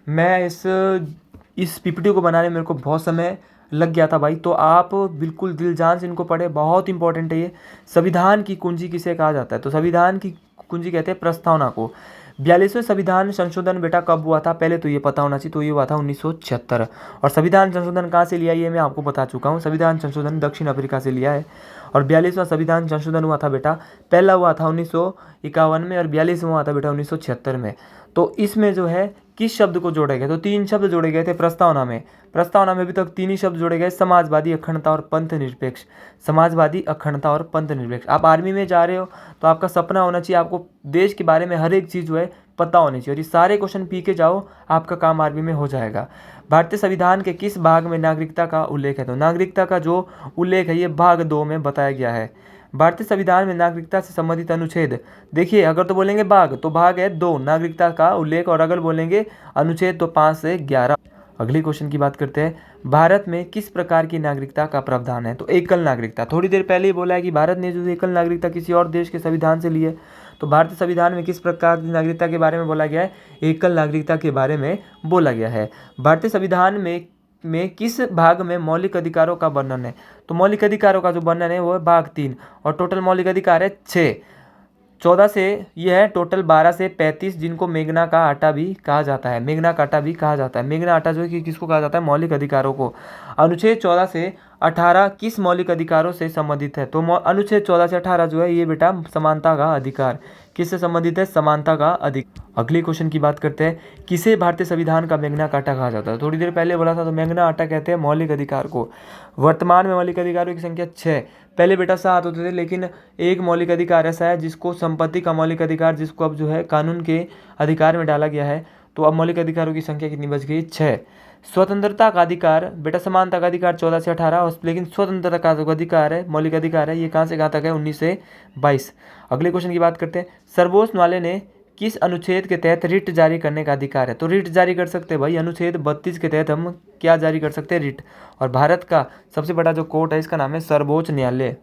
मैं इस पीपीटी को बनाने में मेरे को बहुत समय लग गया था भाई, तो आप बिल्कुल दिल जान से इनको पढ़े, बहुत इंपॉर्टेंट है ये। संविधान की कुंजी किसे कहा जाता है? तो संविधान की कुंजी कहते हैं प्रस्तावना को। 42वें संविधान संशोधन बेटा कब हुआ था? पहले तो ये पता होना चाहिए, तो ये हुआ था 1976। और संविधान संशोधन कहाँ से लिया ये मैं आपको बता चुका हूँ। संविधान संशोधन दक्षिण अफ्रीका से लिया है। और 42वां संविधान संशोधन हुआ था बेटा, पहला हुआ था 1951 में और 42वां हुआ था बेटा 1976 में। तो इसमें जो है किस शब्द को जोड़े गए? तो 3 शब्द जोड़े गए थे प्रस्तावना में। प्रस्तावना में अभी तक 3 ही शब्द जोड़े गए, समाजवादी, अखंडता और पंथ निरपेक्ष। समाजवादी, अखंडता और पंथ निरपेक्ष। आप आर्मी में जा रहे हो तो आपका सपना होना चाहिए आपको देश के बारे में हर एक चीज़ जो है पता होनी चाहिए, और ये सारे क्वेश्चन पी के जाओ, आपका काम आर्मी में हो जाएगा। भारतीय संविधान के किस भाग में नागरिकता का उल्लेख है? तो नागरिकता का जो उल्लेख है ये भाग 2 में बताया गया है। भारतीय संविधान में नागरिकता से संबंधित अनुच्छेद, देखिए अगर तो बोलेंगे भाग तो भाग है 2 नागरिकता का उल्लेख, और अगर बोलेंगे अनुच्छेद तो 5 से 11। अगले क्वेश्चन की बात करते हैं। भारत में किस प्रकार की नागरिकता का प्रावधान है? तो एकल नागरिकता। थोड़ी देर पहले ही बोला है कि भारत ने जो एकल नागरिकता किसी और देश के संविधान से ली है। तो भारतीय संविधान में किस प्रकार की नागरिकता के बारे में बोला गया है? एकल नागरिकता के बारे में बोला गया है। भारतीय संविधान में किस भाग में मौलिक अधिकारों का वर्णन है? तो मौलिक अधिकारों का जो वर्णन है वो है भाग 3, और टोटल मौलिक अधिकार है 6। 14 से यह है टोटल 12 से 35, जिनको मेघना का आटा भी कहा जाता है। मेघना का आटा भी कहा जाता है। मेघना आटा जो है कि किसको कहा जाता है? मौलिक अधिकारों को। अनुच्छेद 14 से 18 किस मौलिक अधिकारों से संबंधित है? तो अनुच्छेद 14 से 18 जो है ये बेटा समानता का अधिकार, किससे संबंधित है? समानता का अधिकार। अगले क्वेश्चन की बात करते हैं। किसे भारतीय संविधान का मेघना का आटा कहा जाता है? थोड़ी देर पहले बोला था, तो मेघना आटा कहते हैं मौलिक अधिकार को। वर्तमान में मौलिक अधिकारों की संख्या 6, पहले बेटा 7 होते थे, लेकिन एक मौलिक अधिकार ऐसा है जिसको संपत्ति का मौलिक अधिकार, जिसको अब जो है कानून के अधिकार में डाला गया है। तो अब मौलिक अधिकारों की संख्या कितनी बच गई? 6। स्वतंत्रता का अधिकार बेटा, समानता का अधिकार 14 से 18, लेकिन स्वतंत्रता का जो अधिकार है, मौलिक अधिकार है, ये कहाँ से कहाँ तक है? 19 से 22। अगले क्वेश्चन की बात करते हैं। सर्वोच्च न्यायालय ने किस अनुच्छेद के तहत रिट जारी करने का अधिकार है? तो रिट जारी कर सकते हैं भाई, अनुच्छेद 32 के तहत हम क्या जारी कर सकते हैं? रिट। और भारत का सबसे बड़ा जो कोर्ट है इसका नाम है सर्वोच्च न्यायालय।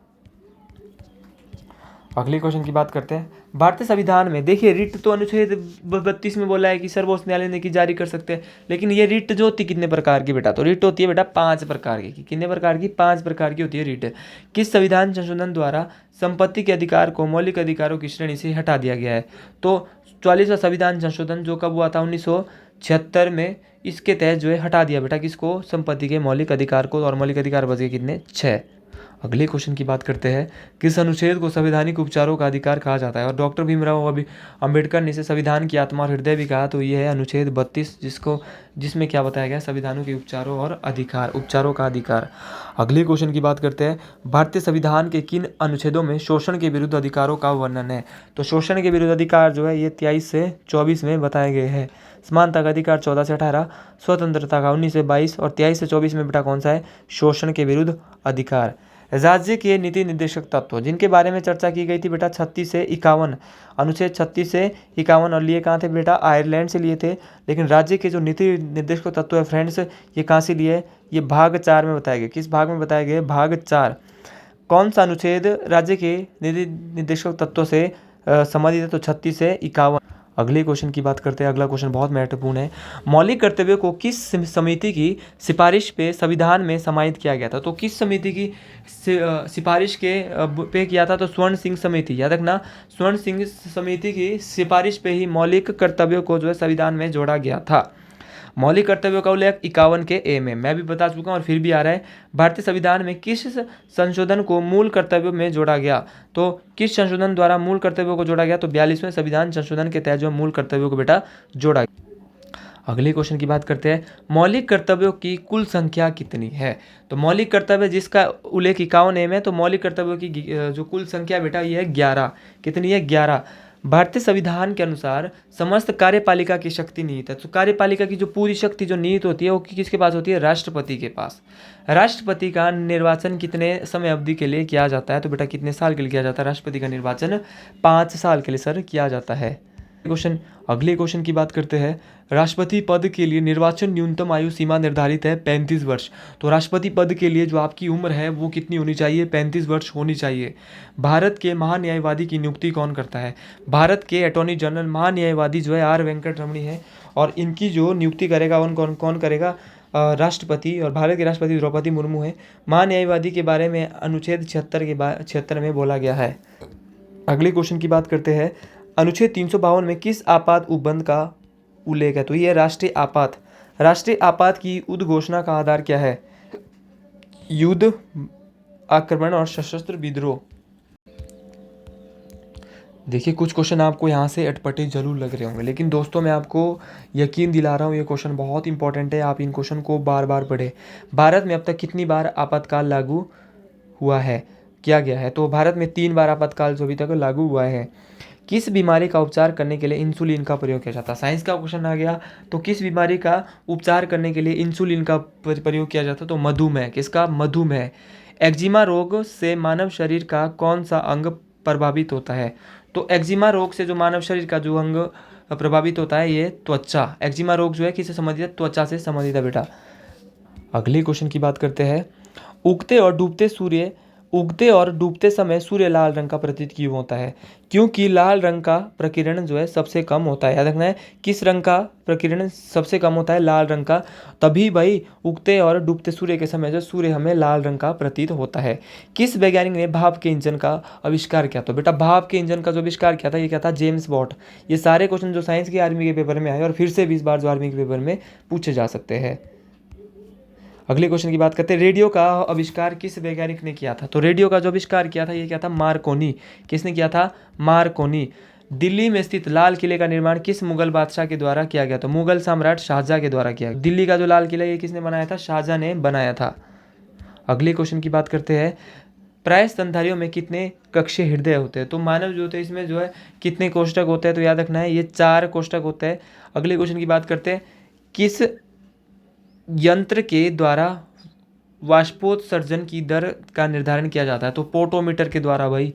अगले क्वेश्चन की बात करते हैं। भारतीय संविधान में देखिए रिट तो अनुच्छेद 32 में बोला है कि सर्वोच्च न्यायालय ने की जारी कर सकते हैं, लेकिन ये रिट जो होती है कितने प्रकार की बेटा? तो रिट होती है बेटा 5 प्रकार की। कितने प्रकार की? 5 प्रकार की होती है रिट। किस संविधान संशोधन द्वारा संपत्ति के अधिकार को मौलिक अधिकारों की श्रेणी से हटा दिया गया है? तो 44वां संविधान संशोधन जो कब हुआ था? 1976 में। इसके तहत जो है हटा दिया बेटा किसको? संपत्ति के मौलिक अधिकार को। और मौलिक अधिकार बच गए कितने? 6। अगले क्वेश्चन की बात करते हैं, किस अनुच्छेद को संवैधानिक उपचारों का अधिकार कहा जाता है? और डॉक्टर भीमराव अंबेडकर ने इसे संविधान की आत्मा और हृदय भी कहा, तो ये है अनुच्छेद 32, जिसमें क्या बताया गया? संविधानों के उपचारों का अधिकार। अगले क्वेश्चन की बात करते हैं, भारतीय संविधान के किन अनुच्छेदों में शोषण के विरुद्ध अधिकारों का वर्णन है? तो शोषण के विरुद्ध अधिकार जो है ये 23 से 24 में बताए गए हैं। समानता का अधिकार 14 से 18, स्वतंत्रता का 19 से 22 और 23 से 24 में बेटा कौन सा है? शोषण के विरुद्ध अधिकार। राज्य के नीति निर्देशक तत्व जिनके बारे में चर्चा की गई थी बेटा 36 से 51, अनुच्छेद 36 से 51, और लिए कहाँ थे बेटा? आयरलैंड से लिए थे। लेकिन राज्य के जो नीति निर्देशक तत्व है फ्रेंड्स, ये कहाँ से लिए? ये भाग 4 में बताए गए। किस भाग में बताए गए? भाग 4। कौन सा अनुच्छेद राज्य के नीति निर्देशक तत्वों से संबंधित है? तो 36 से 51। अगले क्वेश्चन की बात करते हैं। अगला क्वेश्चन बहुत महत्वपूर्ण है, मौलिक कर्तव्यों को किस समिति की सिफारिश पे संविधान में समाहित किया गया था? तो किस समिति की सिफारिश के पे किया था? तो स्वर्ण सिंह समिति, याद रखना, स्वर्ण सिंह समिति की सिफारिश पे ही मौलिक कर्तव्यों को जो है संविधान में जोड़ा गया था। मौलिक कर्तव्यों का उल्लेख 51 के ए में, मैं भी बता चुका हूँ और फिर भी आ रहा है। भारतीय संविधान में किस संशोधन को मूल कर्तव्यों में जोड़ा गया? तो किस संशोधन द्वारा मूल कर्तव्यों को जोड़ा गया? तो 42वें संविधान संशोधन के तहत जो मूल कर्तव्यों को बेटा जोड़ा गया। अगले क्वेश्चन की बात करते हैं, मौलिक कर्तव्यों की कुल संख्या कितनी है? तो मौलिक कर्तव्य जिसका उल्लेख 51 ए में, तो मौलिक कर्तव्यों की जो कुल संख्या बेटा ये है 11। कितनी है? 11। भारतीय संविधान के अनुसार समस्त कार्यपालिका की शक्ति निहित है। तो कार्यपालिका की जो पूरी शक्ति जो निहित होती है वो किसके पास होती है? राष्ट्रपति के पास। राष्ट्रपति का निर्वाचन कितने समय अवधि के लिए किया जाता है? तो बेटा कितने साल के लिए किया जाता है? राष्ट्रपति का निर्वाचन 5 साल के लिए सर किया जाता है। अगले क्वेश्चन की बात करते हैं, राष्ट्रपति पद के लिए निर्वाचन न्यूनतम आयु सीमा निर्धारित है 35 वर्ष। तो राष्ट्रपति पद के लिए जो आपकी उम्र है वो कितनी होनी चाहिए? 35 वर्ष होनी चाहिए। भारत के महान्यायवादी की नियुक्ति कौन करता है? भारत के अटॉर्नी जनरल महान्यायवादी जो है आर वेंकट रमणी है, और इनकी जो नियुक्ति करेगा कौन करेगा? राष्ट्रपति, और भारत के राष्ट्रपति द्रौपदी मुर्मू है। महान्यायवादी के बारे में अनुच्छेद 76 में बोला गया है। अगले क्वेश्चन की बात करते हैं, अनुच्छेद 352 में किस आपात उपबंध का उल्लेख है? तो ये राष्ट्रीय आपात की उद्घोषणा का आधार क्या है? युद्ध, आक्रमण और सशस्त्र विद्रोह। देखिए कुछ क्वेश्चन आपको यहाँ से अटपटे जरूर लग रहे होंगे, लेकिन दोस्तों मैं आपको यकीन दिला रहा हूँ ये क्वेश्चन बहुत इंपॉर्टेंट है। आप इन क्वेश्चन को बार बार पढ़ें। भारत में अब तक कितनी बार आपातकाल लागू हुआ है, किया गया है? तो भारत में 3 बार आपातकाल जो अभी तक लागू हुआ है। किस बीमारी का उपचार करने के लिए इंसुलिन का प्रयोग किया जाता है? साइंस का क्वेश्चन आ गया। तो किस बीमारी का उपचार करने के लिए इंसुलिन का प्रयोग किया जाता है? तो मधुमेह। किसका? मधुमेह। एक्जिमा रोग से मानव शरीर का कौन सा अंग प्रभावित होता है? तो एक्जिमा रोग से जो मानव शरीर का जो अंग प्रभावित होता है ये त्वचा। एक्जिमा रोग जो है किससे संबंधित है? त्वचा से संबंधित है बेटा। अगले क्वेश्चन की बात करते हैं, उगते और डूबते समय सूर्य लाल रंग का प्रतीत क्यों होता है? क्योंकि लाल रंग का प्रकीर्णन जो है सबसे कम होता है। याद रखना है, किस रंग का प्रकीर्णन सबसे कम होता है? लाल रंग का। तभी भाई उगते और डूबते सूर्य के समय जो सूर्य हमें लाल रंग का प्रतीत होता है। किस वैज्ञानिक ने भाप के इंजन का आविष्कार किया? तो बेटा भाप के इंजन का जो आविष्कार किया था ये क्या था? James Watt. ये सारे क्वेश्चन जो साइंस की आर्मी के पेपर में आए और फिर से 20 बार जो आर्मी के पेपर में पूछे जा सकते हैं। अगले क्वेश्चन की बात करते हैं, रेडियो का आविष्कार किस वैज्ञानिक ने किया था? तो रेडियो का जो आविष्कार किया था ये क्या था? मार्कोनी। किसने किया था? मार्कोनी। दिल्ली में स्थित लाल किले का निर्माण किस मुगल बादशाह के द्वारा किया गया? तो मुगल सम्राट शाहजहां के द्वारा किया गया। दिल्ली का जो लाल किला ये किसने बनाया था? शाहजहां ने बनाया था। अगले क्वेश्चन की बात करते हैं, प्राय स्तनधारियों में कितने कक्षीय हृदय होते हैं? तो मानव जो होते हैं इसमें जो है कितने कोष्ठक होते हैं? तो याद रखना है ये 4 कोष्ठक होते हैं। अगले क्वेश्चन की बात करते हैं, किस यंत्र के द्वारा वाष्पोत्सर्जन की दर का निर्धारण किया जाता है? तो पोटोमीटर के द्वारा भाई।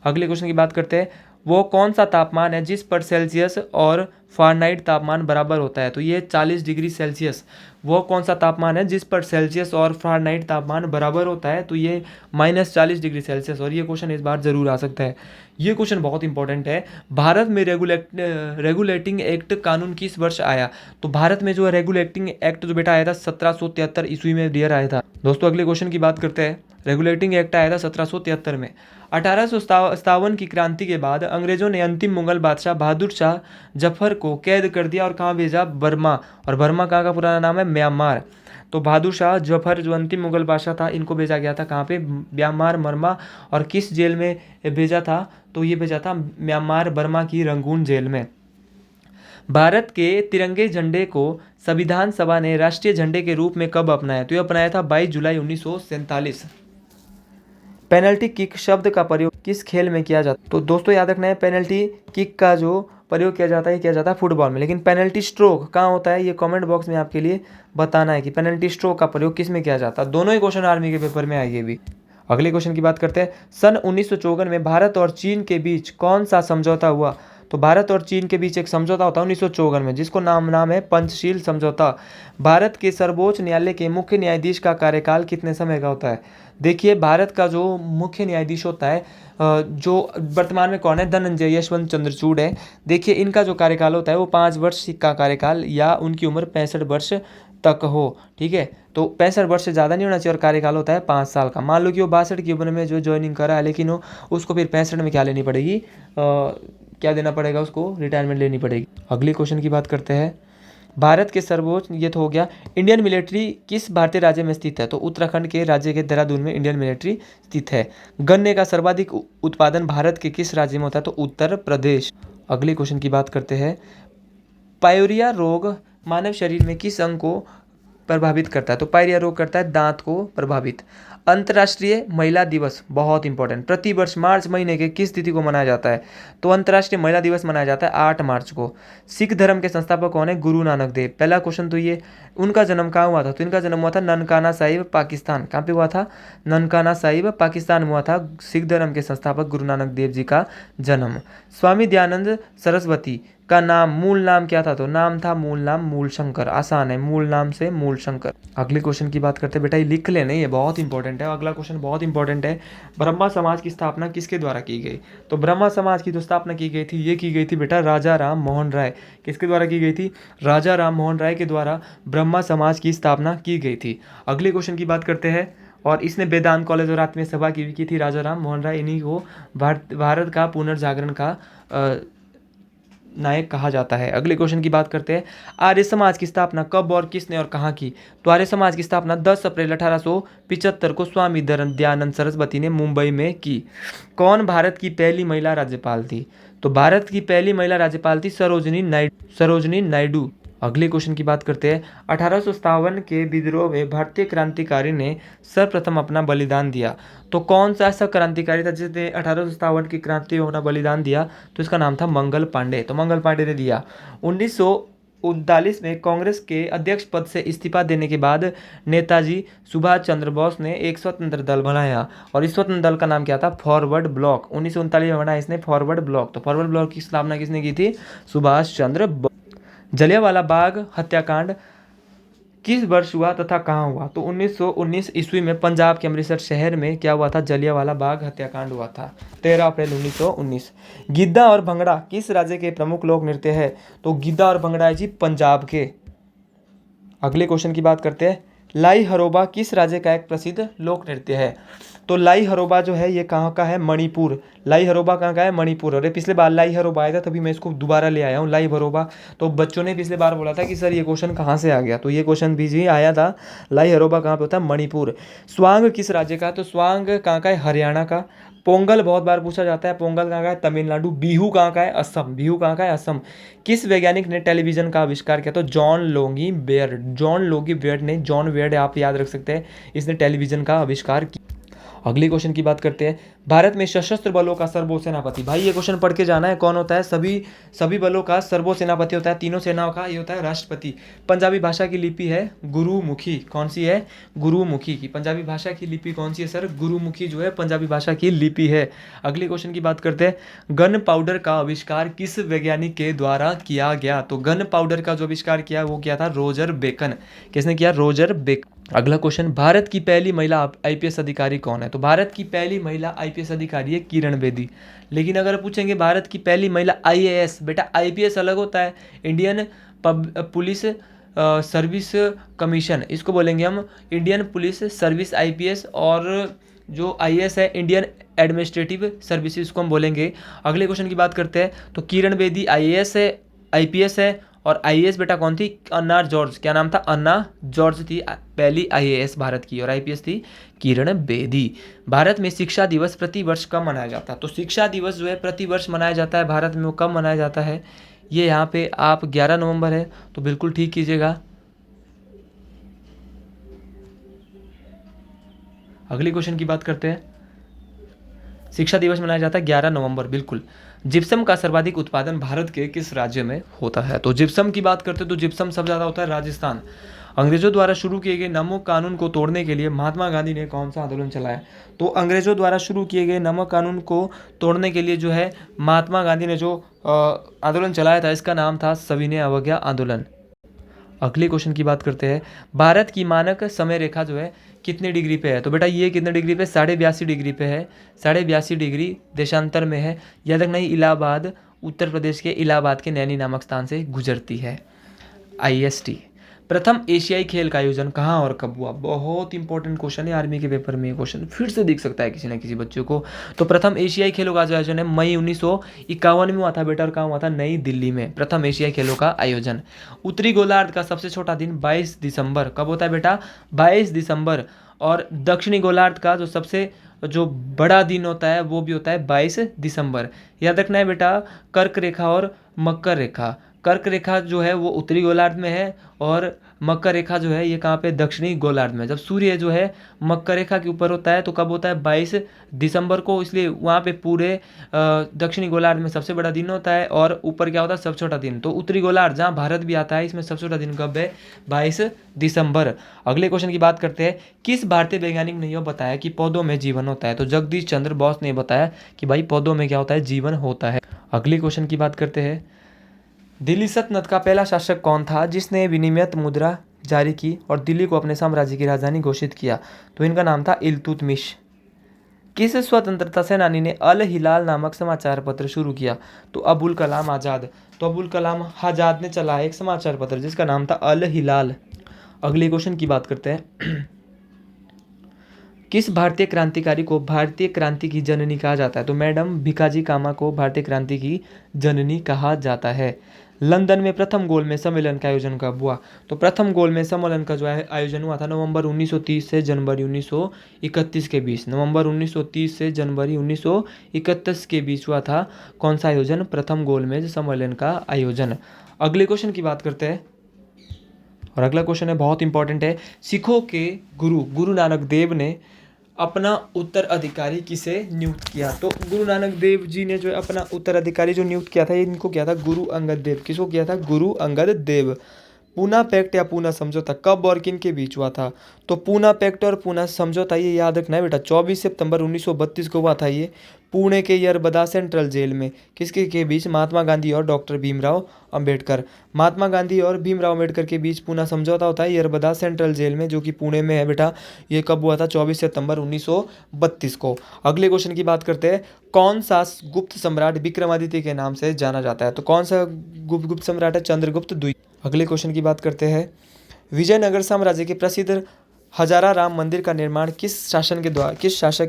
अगले क्वेश्चन की बात करते हैं, वो कौन सा तापमान है जिस पर सेल्सियस और फ़ारेनहाइट तापमान बराबर होता है? तो ये 40 डिग्री सेल्सियस। वो कौन सा तापमान है जिस पर सेल्सियस और फ़ारेनहाइट तापमान बराबर होता है? तो ये -40 डिग्री सेल्सियस। और ये क्वेश्चन इस बार ज़रूर आ सकता है। ये क्वेश्चन बहुत इंपॉर्टेंट है। भारत में रेगुलेटिंग एक्ट कानून किस वर्ष आया? तो भारत में जो है रेगुलेटिंग एक्ट जो बेटा आया था 1773 ईस्वी में डियर आया था। दोस्तों अगले क्वेश्चन की बात करते हैं, रेगुलेटिंग एक्ट आया था 1773 में। 1857 की क्रांति के बाद अंग्रेजों ने अंतिम मुगल बादशाह बहादुर शाह जफर को कैद कर दिया और कहाँ भेजा? बर्मा। और बर्मा कहाँ का पुराना नाम है? म्यांमार। तो बहादुर शाह जफर जो अंतिम मुगल बादशाह था, इनको भेजा गया था कहाँ पे, म्यांमार बर्मा। और किस जेल में भेजा था, तो ये भेजा था म्यांमार बर्मा की रंगून जेल में। भारत के तिरंगे झंडे को संविधान सभा ने राष्ट्रीय झंडे के रूप में कब अपनाया, तो ये अपनाया था 22 जुलाई 1947। पेनल्टी किक शब्द का प्रयोग किस खेल में किया जाता है, तो दोस्तों याद रखना है, पेनल्टी किक का जो प्रयोग किया जाता है, किया जाता है फुटबॉल में। लेकिन पेनल्टी स्ट्रोक कहाँ होता है, ये कमेंट बॉक्स में आपके लिए बताना है कि पेनल्टी स्ट्रोक का प्रयोग किस में किया जाता है। दोनों ही क्वेश्चन आर्मी के पेपर में आएंगे भी। अगले क्वेश्चन की बात करते हैं। सन 1954 में भारत और चीन के बीच कौन सा समझौता हुआ, तो भारत और चीन के बीच एक समझौता होता है 1954 में, जिसको नाम है पंचशील समझौता। भारत के सर्वोच्च न्यायालय के मुख्य न्यायाधीश का कार्यकाल कितने समय का होता है। देखिए, भारत का जो मुख्य न्यायाधीश होता है, जो वर्तमान में कौन है, धनंजय यशवंत चंद्रचूड़ है। देखिए, इनका जो कार्यकाल होता है वो 5 वर्ष का कार्यकाल, या उनकी उम्र 65 वर्ष तक हो। ठीक है, तो 65 वर्ष से ज़्यादा नहीं होना चाहिए, और कार्यकाल होता है 5 साल का। मान लो कि वो 62 की उम्र में जो ज्वाइनिंग करा है, लेकिन वो उसको फिर 65 में क्या लेनी पड़ेगी, क्या देना पड़ेगा उसको, रिटायरमेंट लेनी पड़ेगी। अगले क्वेश्चन की बात करते हैं। भारत के सर्वोच्च, ये तो हो गया। इंडियन मिलिट्री किस भारतीय राज्य में स्थित है, तो उत्तराखंड के राज्य के देहरादून में इंडियन मिलिट्री स्थित है। गन्ने का सर्वाधिक उत्पादन भारत के किस राज्य में होता है, तो उत्तर प्रदेश। अगले क्वेश्चन की बात करते हैं। पायोरिया रोग मानव शरीर में किस अंग को प्रभावित करता है, तो पायरिया रोग करता है दांत को प्रभावित। अंतर्राष्ट्रीय महिला दिवस बहुत इंपॉर्टेंट, प्रतिवर्ष मार्च महीने के किस तिथि को मनाया जाता है, तो अंतर्राष्ट्रीय महिला दिवस मनाया जाता है 8 मार्च को। सिख धर्म के संस्थापक कौन है, गुरु नानक देव। पहला क्वेश्चन तो ये, उनका जन्म कहाँ हुआ था, तो इनका जन्म हुआ था ननकाना साहिब पाकिस्तान। कहाँ पे हुआ था, ननकाना साहिब पाकिस्तान में हुआ था सिख धर्म के संस्थापक गुरु नानक देव जी का जन्म। स्वामी दयानंद सरस्वती का नाम, मूल नाम क्या था, तो नाम था मूल नाम मूलशंकर। आसान है, मूल नाम से मूलशंकर। अगले क्वेश्चन की बात करते हैं। बेटा ये लिख लेना, ये बहुत इंपॉर्टेंट है। अगला क्वेश्चन बहुत इंपॉर्टेंट है। ब्रह्मा समाज की स्थापना किसके द्वारा की गई, तो ब्रह्मा समाज की जो स्थापना की गई थी, ये की गई थी बेटा राजा राम मोहन राय। किसके द्वारा की गई थी, राजा राम मोहन राय के द्वारा ब्रह्मा समाज की स्थापना की गई थी। अगले क्वेश्चन की बात करते हैं। और इसने वेदांत कॉलेज और आत्मीय सभा की थी राजा राम मोहन राय। इन्हीं को भारत का पुनर्जागरण का नायक कहा जाता है। अगले क्वेश्चन की बात करते हैं। आर्य समाज की स्थापना कब और किसने और कहाँ की, तो आर्य समाज की स्थापना 10 अप्रैल 1875 को स्वामी दयानंद सरस्वती ने मुंबई में की। कौन भारत की पहली महिला राज्यपाल थी, तो भारत की पहली महिला राज्यपाल थी सरोजिनी नायडू। अगले क्वेश्चन की बात करते हैं। 1857 के विद्रोह में भारतीय क्रांतिकारी ने सर्वप्रथम अपना बलिदान दिया, तो कौन सा ऐसा क्रांतिकारी था जिसने 1857 की क्रांति में अपना बलिदान दिया, तो इसका नाम था मंगल पांडे। तो मंगल पांडे ने दिया। 1939 में कांग्रेस के अध्यक्ष पद से इस्तीफा देने के बाद नेताजी सुभाष चंद्र बोस ने एक स्वतंत्र दल बनाया, और इस स्वतंत्र दल का नाम क्या था, फॉरवर्ड ब्लॉक। 1939 में बनाया इसने फॉरवर्ड ब्लॉक। तो फॉरवर्ड ब्लॉक की स्थापना किसने की थी, सुभाष चंद्र बोस। जलियांवाला बाग हत्याकांड किस वर्ष हुआ तथा कहाँ हुआ, तो 1919 ईस्वी में पंजाब के अमृतसर शहर में क्या हुआ था, जलियांवाला बाग हत्याकांड हुआ था 13 अप्रैल 1919। गिद्धा और भंगड़ा किस राज्य के प्रमुख लोक नृत्य है, तो गिद्धा और भंगड़ा है जी पंजाब के। अगले क्वेश्चन की बात करते हैं। लाई हरोबा किस राज्य का एक प्रसिद्ध लोक नृत्य है, तो लाई हरोबा जो है ये कहाँ का है, मणिपुर। लाई हरोबा कहाँ का है, मणिपुर। अरे पिछले बार लाई हरोबा आया था, तभी मैं इसको दोबारा ले आया हूँ लाई हरोबा। तो बच्चों ने पिछले बार बोला था कि सर ये क्वेश्चन कहाँ से आ गया, तो ये क्वेश्चन भी जी आया था। लाई हरोबा कहाँ पे होता है, मणिपुर। स्वांग किस राज्य का, तो स्वांग कहाँ का है, हरियाणा का। पोंगल बहुत बार पूछा जाता है, पोंगल कहाँ का है, तमिलनाडु। बिहू कहाँ का है, असम। बिहू कहाँ का है, असम। किस वैज्ञानिक ने टेलीविजन का आविष्कार किया, तो John Logie Baird. John Logie Baird ने, जॉन बेयर्ड आप याद रख सकते हैं, इसने टेलीविजन का आविष्कार किया। अगले क्वेश्चन की बात करते हैं। भारत में सशस्त्र बलों का सर्वसेनापति, भाई ये क्वेश्चन पढ़ के जाना है, कौन होता है, सभी बलों का सर्वसेनापति होता है, तीनों सेनाओं का, ये होता है राष्ट्रपति। पंजाबी भाषा की लिपि है गुरुमुखी। कौन सी है, गुरुमुखी की। पंजाबी भाषा की लिपि कौन सी है सर, गुरुमुखी जो है पंजाबी भाषा की लिपि है। अगले क्वेश्चन की बात करते हैं। गन पाउडर का आविष्कार किस वैज्ञानिक के द्वारा किया गया, तो गन पाउडर का जो आविष्कार किया वो किया था रोजर बेकन। किसने किया, रोजर बेकन। अगला क्वेश्चन। भारत की पहली महिला आईपीएस अधिकारी कौन है, तो भारत की पहली महिला आईपीएस अधिकारी है किरण बेदी। लेकिन अगर पूछेंगे भारत की पहली महिला आईएएस, बेटा आईपीएस अलग होता है, इंडियन पुलिस सर्विस कमीशन, इसको बोलेंगे हम इंडियन पुलिस सर्विस आईपीएस। और जो आईएएस है इंडियन एडमिनिस्ट्रेटिव सर्विसेज को हम बोलेंगे। अगले क्वेश्चन की बात करते हैं। तो किरण बेदी आईएएस है, आईपीएस है, और आईएएस बेटा कौन थी? अन्ना जॉर्ज। क्या नाम था? अन्ना जॉर्ज थी पहली आईएएस भारत की, और आईपीएस थी किरण बेदी। भारत में शिक्षा दिवस प्रति वर्ष कब मनाया जाता है? तो शिक्षा दिवस जो है प्रति वर्ष मनाया जाता है भारत में, वो कब मनाया जाता है? ये यहाँ पे आप 11 नवंबर है, तो बिल्कुल ठीक कीजिएगा। अगले क्वेश्चन की बात करते हैं। शिक्षा दिवस मनाया जाता है 11 नवंबर, बिल्कुल। जिप्सम का सर्वाधिक उत्पादन भारत के किस राज्य में होता है? तो जिप्सम की बात करते हैं तो जिप्सम सबसे ज़्यादा होता है राजस्थान। अंग्रेजों द्वारा शुरू किए गए नमक कानून को तोड़ने के लिए महात्मा गांधी ने कौन सा आंदोलन चलाया? तो अंग्रेजों द्वारा शुरू किए गए नमक कानून को तोड़ने के लिए जो है महात्मा गांधी ने जो आंदोलन चलाया था, इसका नाम था सविनय अवज्ञा आंदोलन। अगले क्वेश्चन की बात करते हैं। भारत की मानक समय रेखा जो है कितने डिग्री पे है? तो बेटा ये कितने डिग्री पे? 82.5 डिग्री पे है। 82.5 डिग्री देशांतर में है। याद रखना, इलाहाबाद उत्तर प्रदेश के इलाहाबाद के नैनी नामक स्थान से गुजरती है। IST। प्रथम एशियाई खेल का आयोजन कहाँ और कब हुआ? बहुत इंपॉर्टेंट क्वेश्चन है, आर्मी के पेपर में ये क्वेश्चन फिर से दिख सकता है किसी न किसी बच्चों को। तो प्रथम एशियाई खेलों का जो आयोजन है मई 1951 में हुआ था बेटा, और कहाँ हुआ था? नई दिल्ली में। प्रथम एशियाई खेलों का आयोजन। उत्तरी गोलार्ध का सबसे छोटा दिन 22 दिसंबर कब होता है बेटा? 22 दिसंबर। और दक्षिणी गोलार्ध का जो बड़ा दिन होता है वो भी होता है 22 दिसंबर। याद रखना है बेटा, कर्क रेखा और मकर रेखा। कर्क रेखा जो है वो उत्तरी गोलार्ध में है, और मकर रेखा जो है ये कहाँ पे? दक्षिणी गोलार्ध में। जब सूर्य जो है मकर रेखा के ऊपर होता है तो कब होता है? 22 दिसंबर को। इसलिए वहाँ पे पूरे दक्षिणी गोलार्ध में सबसे बड़ा दिन होता है, और ऊपर क्या होता है? सबसे छोटा दिन। तो उत्तरी गोलार्ध जहाँ भारत भी आता है, इसमें सबसे छोटा दिन कब है? 22 दिसंबर। अगले क्वेश्चन की बात करते हैं। किस भारतीय वैज्ञानिक ने यह बताया कि पौधों में जीवन होता है? तो जगदीश चंद्र बोस ने बताया कि भाई पौधों में क्या होता है? जीवन होता है। अगले क्वेश्चन की बात करते हैं। दिल्ली सल्तनत का पहला शासक कौन था जिसने विनिमय मुद्रा जारी की और दिल्ली को अपने साम्राज्य की राजधानी घोषित किया? तो इनका नाम था इल्तुतमिश। किस स्वतंत्रता सेनानी ने अल हिलाल नामक समाचार पत्र शुरू किया? तो अबुल कलाम आज़ाद। तो अबुल कलाम आज़ाद ने चलाया एक समाचार पत्र जिसका नाम था अल हिलाल। अगले क्वेश्चन की बात करते हैं। किस भारतीय क्रांतिकारी को भारतीय क्रांति की जननी कहा जाता है? तो मैडम भिकाजी कामा को भारतीय क्रांति की जननी कहा जाता है। लंदन में प्रथम गोलमेज सम्मेलन का आयोजन कब हुआ? तो प्रथम गोलमेज सम्मेलन का जो है आयोजन हुआ था नवंबर 1930 से जनवरी 1931 के बीच। नवंबर 1930 से जनवरी 1931 के बीच हुआ था कौन सा आयोजन? प्रथम गोलमेज सम्मेलन का आयोजन। अगले क्वेश्चन की बात करते हैं, और अगला क्वेश्चन है बहुत इंपॉर्टेंट है। सिखों के गुरु नानक देव ने अपना उत्तराधिकारी किसे नियुक्त किया? तो गुरु नानक देव जी ने जो है अपना उत्तराधिकारी जो नियुक्त किया था, इनको किया था गुरु अंगद देव। किसको किया था? गुरु अंगद देव। पूना पैक्ट या पूना समझौता कब और किन के बीच हुआ था? तो पूना पैक्ट और पूना समझौता ये याद रखना है बेटा, 24 सितंबर 1932 को हुआ था ये, पुणे के यरबदा सेंट्रल जेल में। किसके के बीच? महात्मा गांधी और डॉक्टर भीमराव अंबेडकर। महात्मा गांधी और भीमराव अंबेडकर के बीच पूना समझौता होता है यरबदा सेंट्रल जेल में, जो कि पुणे में है बेटा। ये कब हुआ था? 24 सितंबर 1932 को। अगले क्वेश्चन की बात करते हैं। कौन सा गुप्त सम्राट विक्रमादित्य के नाम से जाना जाता है? तो कौन सा गुप्त सम्राट है? चंद्रगुप्त द्वितीय। अगले क्वेश्चन की बात करते हैं। विजयनगर साम्राज्य के प्रसिद्ध हजारा राम मंदिर का निर्माण किस शासक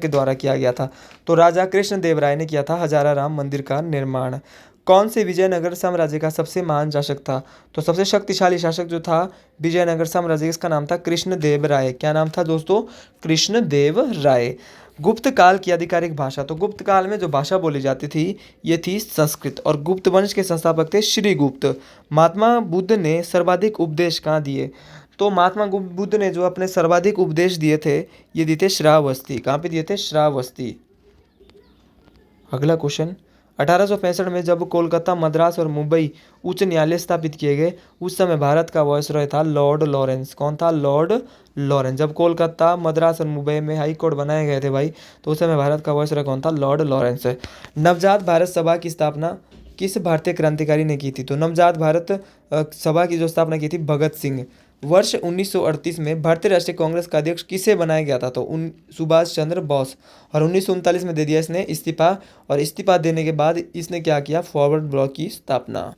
के द्वारा किया गया था? तो राजा कृष्णदेव राय ने किया था हजारा राम मंदिर का निर्माण। कौन से विजयनगर साम्राज्य का सबसे महान शासक था? तो सबसे शक्तिशाली शासक जो था विजयनगर साम्राज्य, इसका नाम था कृष्णदेव राय। क्या नाम था दोस्तों? कृष्णदेव राय। गुप्त काल की आधिकारिक भाषा। तो गुप्त काल में जो भाषा बोली जाती थी ये थी संस्कृत, और गुप्त वंश के संस्थापक थे श्रीगुप्त। महात्मा बुद्ध ने सर्वाधिक उपदेश कहाँ दिए? तो महात्मा बुद्ध ने जो अपने सर्वाधिक उपदेश दिए थे ये दिए थे श्रावस्ती। कहाँ पे दिए थे? श्रावस्ती। अगला क्वेश्चन। 1865 में जब कोलकाता, मद्रास और मुंबई उच्च न्यायालय स्थापित किए गए, उस समय भारत का वायसरॉय था लॉर्ड लॉरेंस। कौन था? Lord Lawrence. जब कोलकाता, मद्रास और मुंबई में हाई कोर्ट बनाए गए थे भाई, तो उस समय भारत का वायसरॉय कौन था? Lord Lawrence. नवजात भारत सभा की स्थापना किस भारतीय क्रांतिकारी ने की थी? तो नवजात भारत सभा की जो स्थापना की थी भगत सिंह। वर्ष 1938 में भारतीय राष्ट्रीय कांग्रेस का अध्यक्ष किसे बनाया गया था? तो सुभाष चंद्र बोस। और 1939 में दे दिया इसने इस्तीफा, और इस्तीफा देने के बाद इसने क्या किया? फॉरवर्ड ब्लॉक की स्थापना।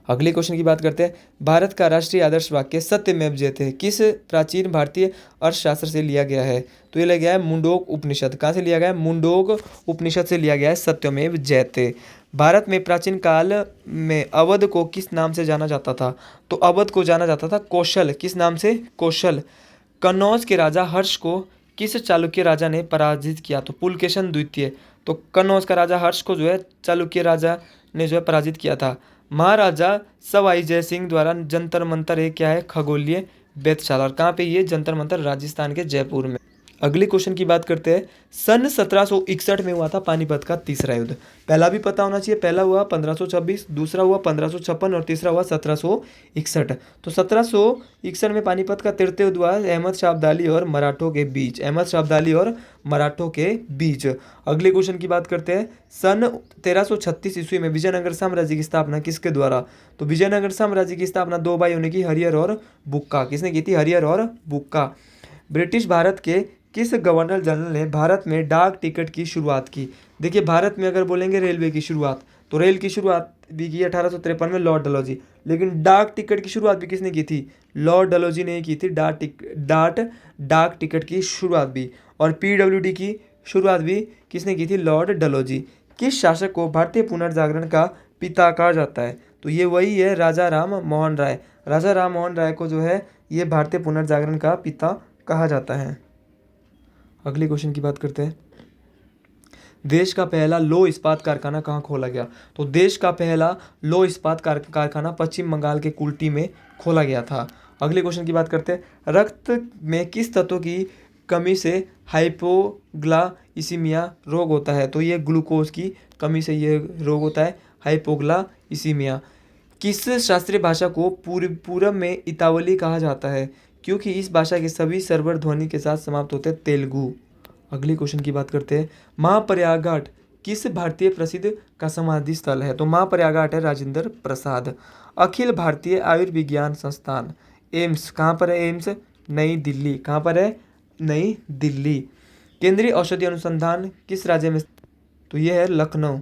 अगले क्वेश्चन की बात करते हैं। भारत का राष्ट्रीय आदर्श वाक्य सत्यमेव जयते किस प्राचीन भारतीय अर्थशास्त्र से लिया गया है? तो ये लिया गया है मुंडोक उपनिषद। कहाँ से लिया गया है? मुंडोक उपनिषद से लिया गया है सत्यमेव जयते। भारत में प्राचीन काल में अवध को किस नाम से जाना जाता था? तो अवध को जाना जाता था कौशल। किस नाम से? कौशल। कन्नौज के राजा हर्ष को किस चालुक्य राजा ने पराजित किया? तो पुलकेशन द्वितीय। तो कन्नौज का राजा हर्ष को जो है चालुक्य राजा ने जो है पराजित किया था। महाराजा सवाई जय सिंह द्वारा जंतर मंतर एक क्या है? खगोलीय वेधशाला। और कहाँ पे ये जंतर मंतर? राजस्थान के जयपुर में। अगले क्वेश्चन की बात करते हैं। सन 1761 में हुआ था पानीपत का तीसरा युद्ध। पहला भी पता होना चाहिए। पहला हुआ 1526, दूसरा हुआ 1556 और तीसरा हुआ 1761। तो 1761 में पानीपत का तृतीय युद्ध हुआ अहमद शाह अब्दाली और मराठों के बीच। अहमद शाह अब्दाली और मराठों के बीच। अगले क्वेश्चन की बात करते हैं। सन 1336 ईस्वी में विजयनगर साम्राज्य की स्थापना किसके द्वारा? तो विजयनगर साम्राज्य की स्थापना दो भाइयों ने की, हरिहर और बुक्का। किसने की थी? हरिहर और बुक्का। ब्रिटिश भारत के किस गवर्नर जनरल ने भारत में डाक टिकट की शुरुआत की? देखिए, भारत में अगर बोलेंगे रेलवे की शुरुआत, तो रेल की शुरुआत भी की 1853 में लॉर्ड डलहौजी। लेकिन डाक टिकट की शुरुआत भी किसने की थी? लॉर्ड डलहौजी ने की थी डाक टिकट की शुरुआत भी। और पीडब्ल्यूडी की शुरुआत भी किसने की थी? लॉर्ड डलहौजी। किस शासक को भारतीय पुनर्जागरण का पिता कहा जाता है? तो ये वही है, राजा राम मोहन राय। राजा राम मोहन राय को जो है ये भारतीय पुनर्जागरण का पिता कहा जाता है। अगले क्वेश्चन की बात करते हैं। देश का पहला लौह इस्पात कारखाना कहाँ खोला गया? तो देश का पहला लौह इस्पात कारखाना पश्चिम बंगाल के कुल्टी में खोला गया था। अगले क्वेश्चन की बात करते हैं। रक्त में किस तत्व की कमी से हाइपोग्लाइसीमिया रोग होता है? तो ये ग्लूकोज की कमी से ये रोग होता है, हाइपोग्लाइसीमिया। किस शास्त्रीय भाषा को पूरब में इतावली कहा जाता है? क्योंकि इस भाषा के सभी सर्वर ध्वनि के साथ समाप्त होते हैं, तेलुगु। अगली क्वेश्चन की बात करते हैं। महाप्रयाग घाट किस भारतीय प्रसिद्ध का समाधि स्थल है? तो महाप्रयाग घाट है राजेंद्र प्रसाद। अखिल भारतीय आयुर्विज्ञान संस्थान एम्स कहाँ पर है? एम्स नई दिल्ली। कहाँ पर है? नई दिल्ली। केंद्रीय औषधि अनुसंधान किस राज्य में? तो ये है लखनऊ।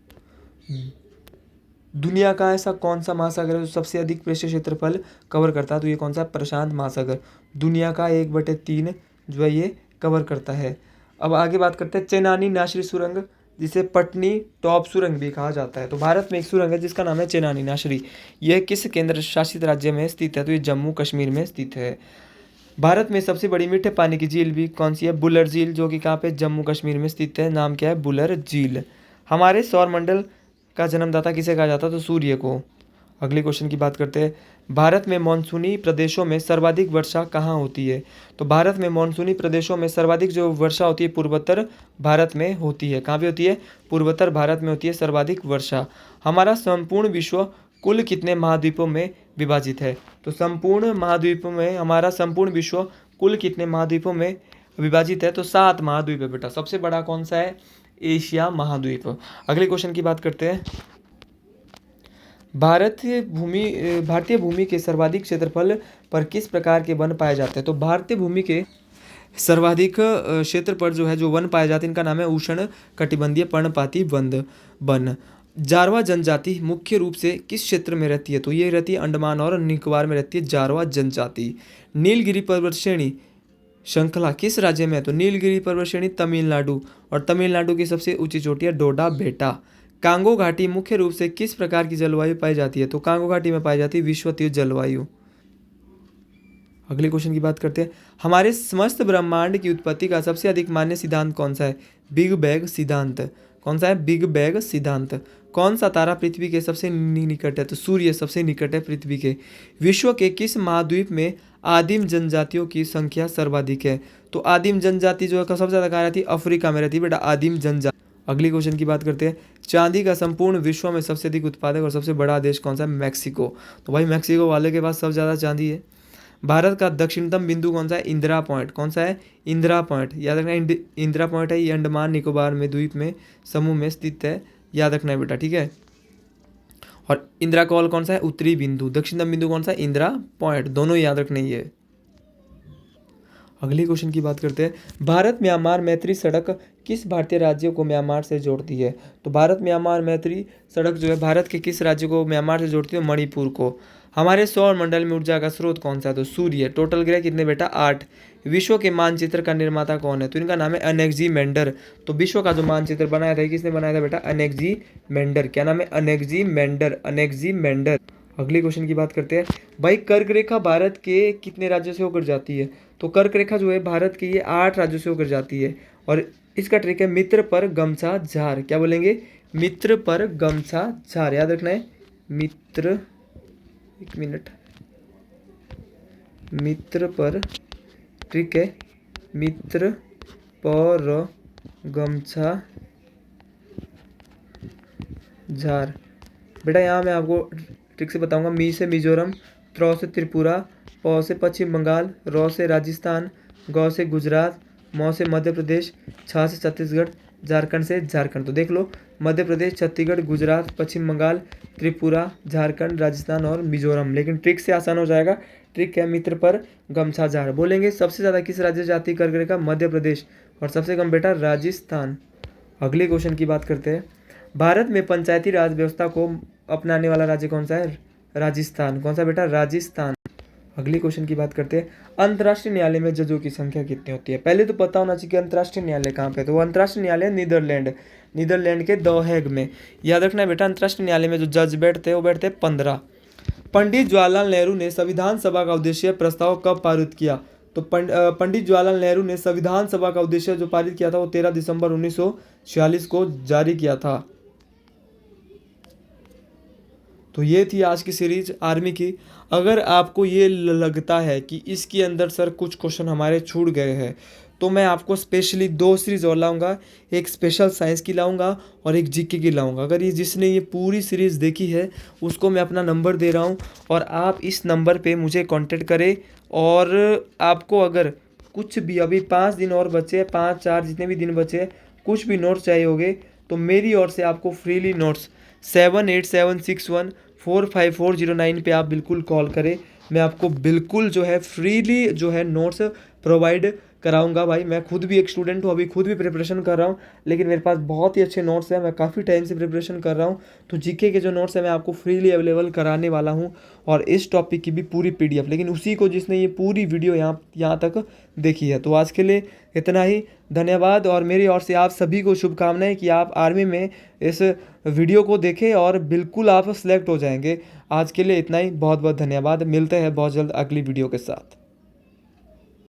दुनिया का ऐसा कौन सा महासागर है जो सबसे अधिक पृष्ठीय क्षेत्रफल कवर करता है? तो ये कौन सा? प्रशांत महासागर। दुनिया का 1/3 जो है ये कवर करता है। अब आगे बात करते हैं। चेनानी नाशरी सुरंग, जिसे पटनी टॉप सुरंग भी कहा जाता है। तो भारत में एक सुरंग है जिसका नाम है चेनानी नाशरी। यह किस केंद्र शासित राज्य में स्थित है? तो ये जम्मू कश्मीर में स्थित है। भारत में सबसे बड़ी मीठे पानी की झील भी कौन सी है? बुलर झील, जो कि कहाँ पे? जम्मू कश्मीर में स्थित है। नाम क्या है? बुलर झील। हमारे सौरमंडल का जन्मदाता किसे कहा जाता है? तो सूर्य को। अगले क्वेश्चन की बात करते हैं। भारत में मानसूनी प्रदेशों में सर्वाधिक वर्षा कहाँ होती है? तो भारत में मानसूनी प्रदेशों में सर्वाधिक जो वर्षा होती है पूर्वोत्तर भारत में होती है। कहाँ पे होती है? पूर्वोत्तर भारत में होती है सर्वाधिक वर्षा। हमारा संपूर्ण विश्व कुल कितने महाद्वीपों में विभाजित है? तो संपूर्ण महाद्वीपों में हमारा संपूर्ण विश्व कुल कितने महाद्वीपों में विभाजित है? तो 7 महाद्वीप है बेटा। सबसे बड़ा कौन सा है? एशिया महाद्वीप। अगले क्वेश्चन की बात करते हैं। भारतीय भूमि के सर्वाधिक क्षेत्रफल पर किस प्रकार के वन पाए जाते हैं? तो भारतीय भूमि के सर्वाधिक क्षेत्र पर जो है जो वन पाए जाते हैं इनका नाम है उष्ण कटिबंधीय पर्णपाती वन। जारवा जनजाति मुख्य रूप से किस क्षेत्र में रहती है? तो ये रहती है अंडमान और निकोबार में रहती है जारवा जनजाति। नीलगिरी पर्वत श्रेणी श्रृंखला किस राज्य में है? तो नीलगिरी पर्वत श्रेणी तमिलनाडु। और तमिलनाडु की सबसे ऊंची चोटी है डोडा बेटा। कांगो घाटी मुख्य रूप से किस प्रकार की जलवायु पाई जाती है? तो कांगो घाटी में पाई जाती है विषुवतीय जलवायु। अगले क्वेश्चन की बात करते हैं। हमारे समस्त ब्रह्मांड की उत्पत्ति का सबसे अधिक मान्य सिद्धांत कौन सा है? बिग बैंग सिद्धांत। कौन सा है? बिग बैंग सिद्धांत। कौन सा तारा पृथ्वी के सबसे निकट है? तो सूर्य सबसे निकट है पृथ्वी के। विश्व के किस महाद्वीप में आदिम जनजातियों की संख्या सर्वाधिक है? तो आदिम जनजाति जो है सबसे ज्यादा कहाँ रहती है? अफ्रीका में रहती है बेटा आदिम जनजाति। अगली क्वेश्चन की बात करते हैं। चांदी का संपूर्ण विश्व में सबसे अधिक उत्पादक और सबसे बड़ा देश कौन सा है? मैक्सिको। तो भाई मैक्सिको वाले के पास सबसे ज़्यादा चांदी है। भारत का दक्षिणतम बिंदु कौन सा है? इंदिरा पॉइंट। कौन सा है? इंदिरा पॉइंट। याद रखना इंदिरा पॉइंट है ये अंडमान निकोबार में द्वीप में समूह में स्थित है। याद रखना है बेटा, ठीक है। और इंदिरा कॉल कौन सा है? उत्तरी बिंदु। दक्षिणतम बिंदु कौन सा है? इंदिरा पॉइंट। दोनों याद रखना ही है। अगले क्वेश्चन की बात करते हैं। भारत म्यांमार मैत्री सड़क किस भारतीय राज्य को म्यांमार से जोड़ती है? तो भारत म्यांमार मैत्री सड़क जो है भारत के किस राज्य को म्यांमार से जोड़ती है? मणिपुर को। हमारे सौर मंडल में ऊर्जा का स्रोत कौन सा है? तो सूर्य। टोटल ग्रह कितने बेटा? 8। विश्व के मानचित्र का निर्माता कौन है? तो इनका नाम है अनेक्जीमेंडर। तो विश्व का जो मानचित्र बनाया था किसने बनाया था बेटा? अनेक्जीमेंडर। क्या नाम है? अनेक्जीमेंडर। अनेक्जीमेंडर। अगले क्वेश्चन की बात करते हैं भाई। कर्क रेखा भारत के कितने राज्यों से होकर जाती है? तो कर्क रेखा जो है भारत के ये 8 राज्यों से होकर जाती है। और इसका ट्रिक है मित्र पर गमछा झार। क्या बोलेंगे? मित्र पर गमछा झार, याद रखना है। मित्र, एक मिनट, मित्र पर, ट्रिक है मित्र पर गमछा झार। बेटा यहाँ मैं आपको ट्रिक से बताऊंगा। मी से मिजोरम, त्र से त्रिपुरा, प से पश्चिम बंगाल, र से राजस्थान, ग से गुजरात, म से मध्य प्रदेश, छ से छत्तीसगढ़, झारखंड से झारखंड। तो देख लो, मध्य प्रदेश, छत्तीसगढ़, गुजरात, पश्चिम बंगाल, त्रिपुरा, झारखंड, राजस्थान और मिजोरम। लेकिन ट्रिक से आसान हो जाएगा। ट्रिक है मित्र पर गमछा झार। बोलेंगे सबसे ज़्यादा किस राज्य से जाती है कर्क रेखा? मध्य प्रदेश। और सबसे कम बेटा राजस्थान। अगले क्वेश्चन की बात करते हैं। भारत में पंचायती राज व्यवस्था को अपनाने वाला राज्य कौन सा है? राजस्थान। कौन सा बेटा? राजस्थान। अगले क्वेश्चन की बात करते हैं। अंतर्राष्ट्रीय न्यायालय में जजों की संख्या कितनी होती है? पहले तो पता होना चाहिए कि अंतर्राष्ट्रीय न्यायालय कहाँ पे है। तो अंतर्राष्ट्रीय न्यायालय नीदरलैंड के द हेग में। याद रखना है बेटा, अंतर्राष्ट्रीय न्यायालय में जो जज बैठते हैं वो बैठते हैं 15। पंडित जवाहरलाल नेहरू ने संविधान सभा का उद्देश्य प्रस्ताव कब पारित किया? तो पंडित जवाहरलाल नेहरू ने संविधान सभा का उद्देश्य जो पारित किया था वो 13 दिसंबर 1946 को जारी किया था। तो ये थी आज की सीरीज आर्मी की। अगर आपको ये लगता है कि इसके अंदर सर कुछ क्वेश्चन हमारे छूट गए हैं, तो मैं आपको स्पेशली 2 सीरीज और लाऊंगा। एक स्पेशल साइंस की लाऊंगा और एक जीके की लाऊंगा। अगर ये जिसने ये पूरी सीरीज देखी है उसको मैं अपना नंबर दे रहा हूँ और आप इस नंबर पे मुझे कांटेक्ट करें। और आपको अगर कुछ भी, अभी 5 दिन और बचे, 5, 4 जितने भी दिन बचे, कुछ भी नोट्स चाहिए होंगे तो मेरी ओर से आपको फ्रीली नोट्स 7876145409 पे आप बिल्कुल कॉल करें। मैं आपको बिल्कुल जो है फ्रीली जो है नोट्स प्रोवाइड कराऊंगा। भाई मैं खुद भी एक स्टूडेंट हूँ, अभी खुद भी प्रिपरेशन कर रहा हूँ, लेकिन मेरे पास बहुत ही अच्छे नोट्स हैं। मैं काफ़ी टाइम से प्रिपरेशन कर रहा हूँ। तो जीके के जो नोट्स हैं मैं आपको फ्रीली अवेलेबल कराने वाला हूँ, और इस टॉपिक की भी पूरी पीडीएफ, लेकिन उसी को जिसने ये पूरी वीडियो यहाँ तक देखी है। तो आज के लिए इतना ही। धन्यवाद। और मेरी ओर से आप सभी को शुभकामनाएं कि आप आर्मी में इस वीडियो को देखें और बिल्कुल आप सेलेक्ट हो जाएंगे। आज के लिए इतना ही। बहुत बहुत धन्यवाद। मिलते हैं बहुत जल्द अगली वीडियो के साथ।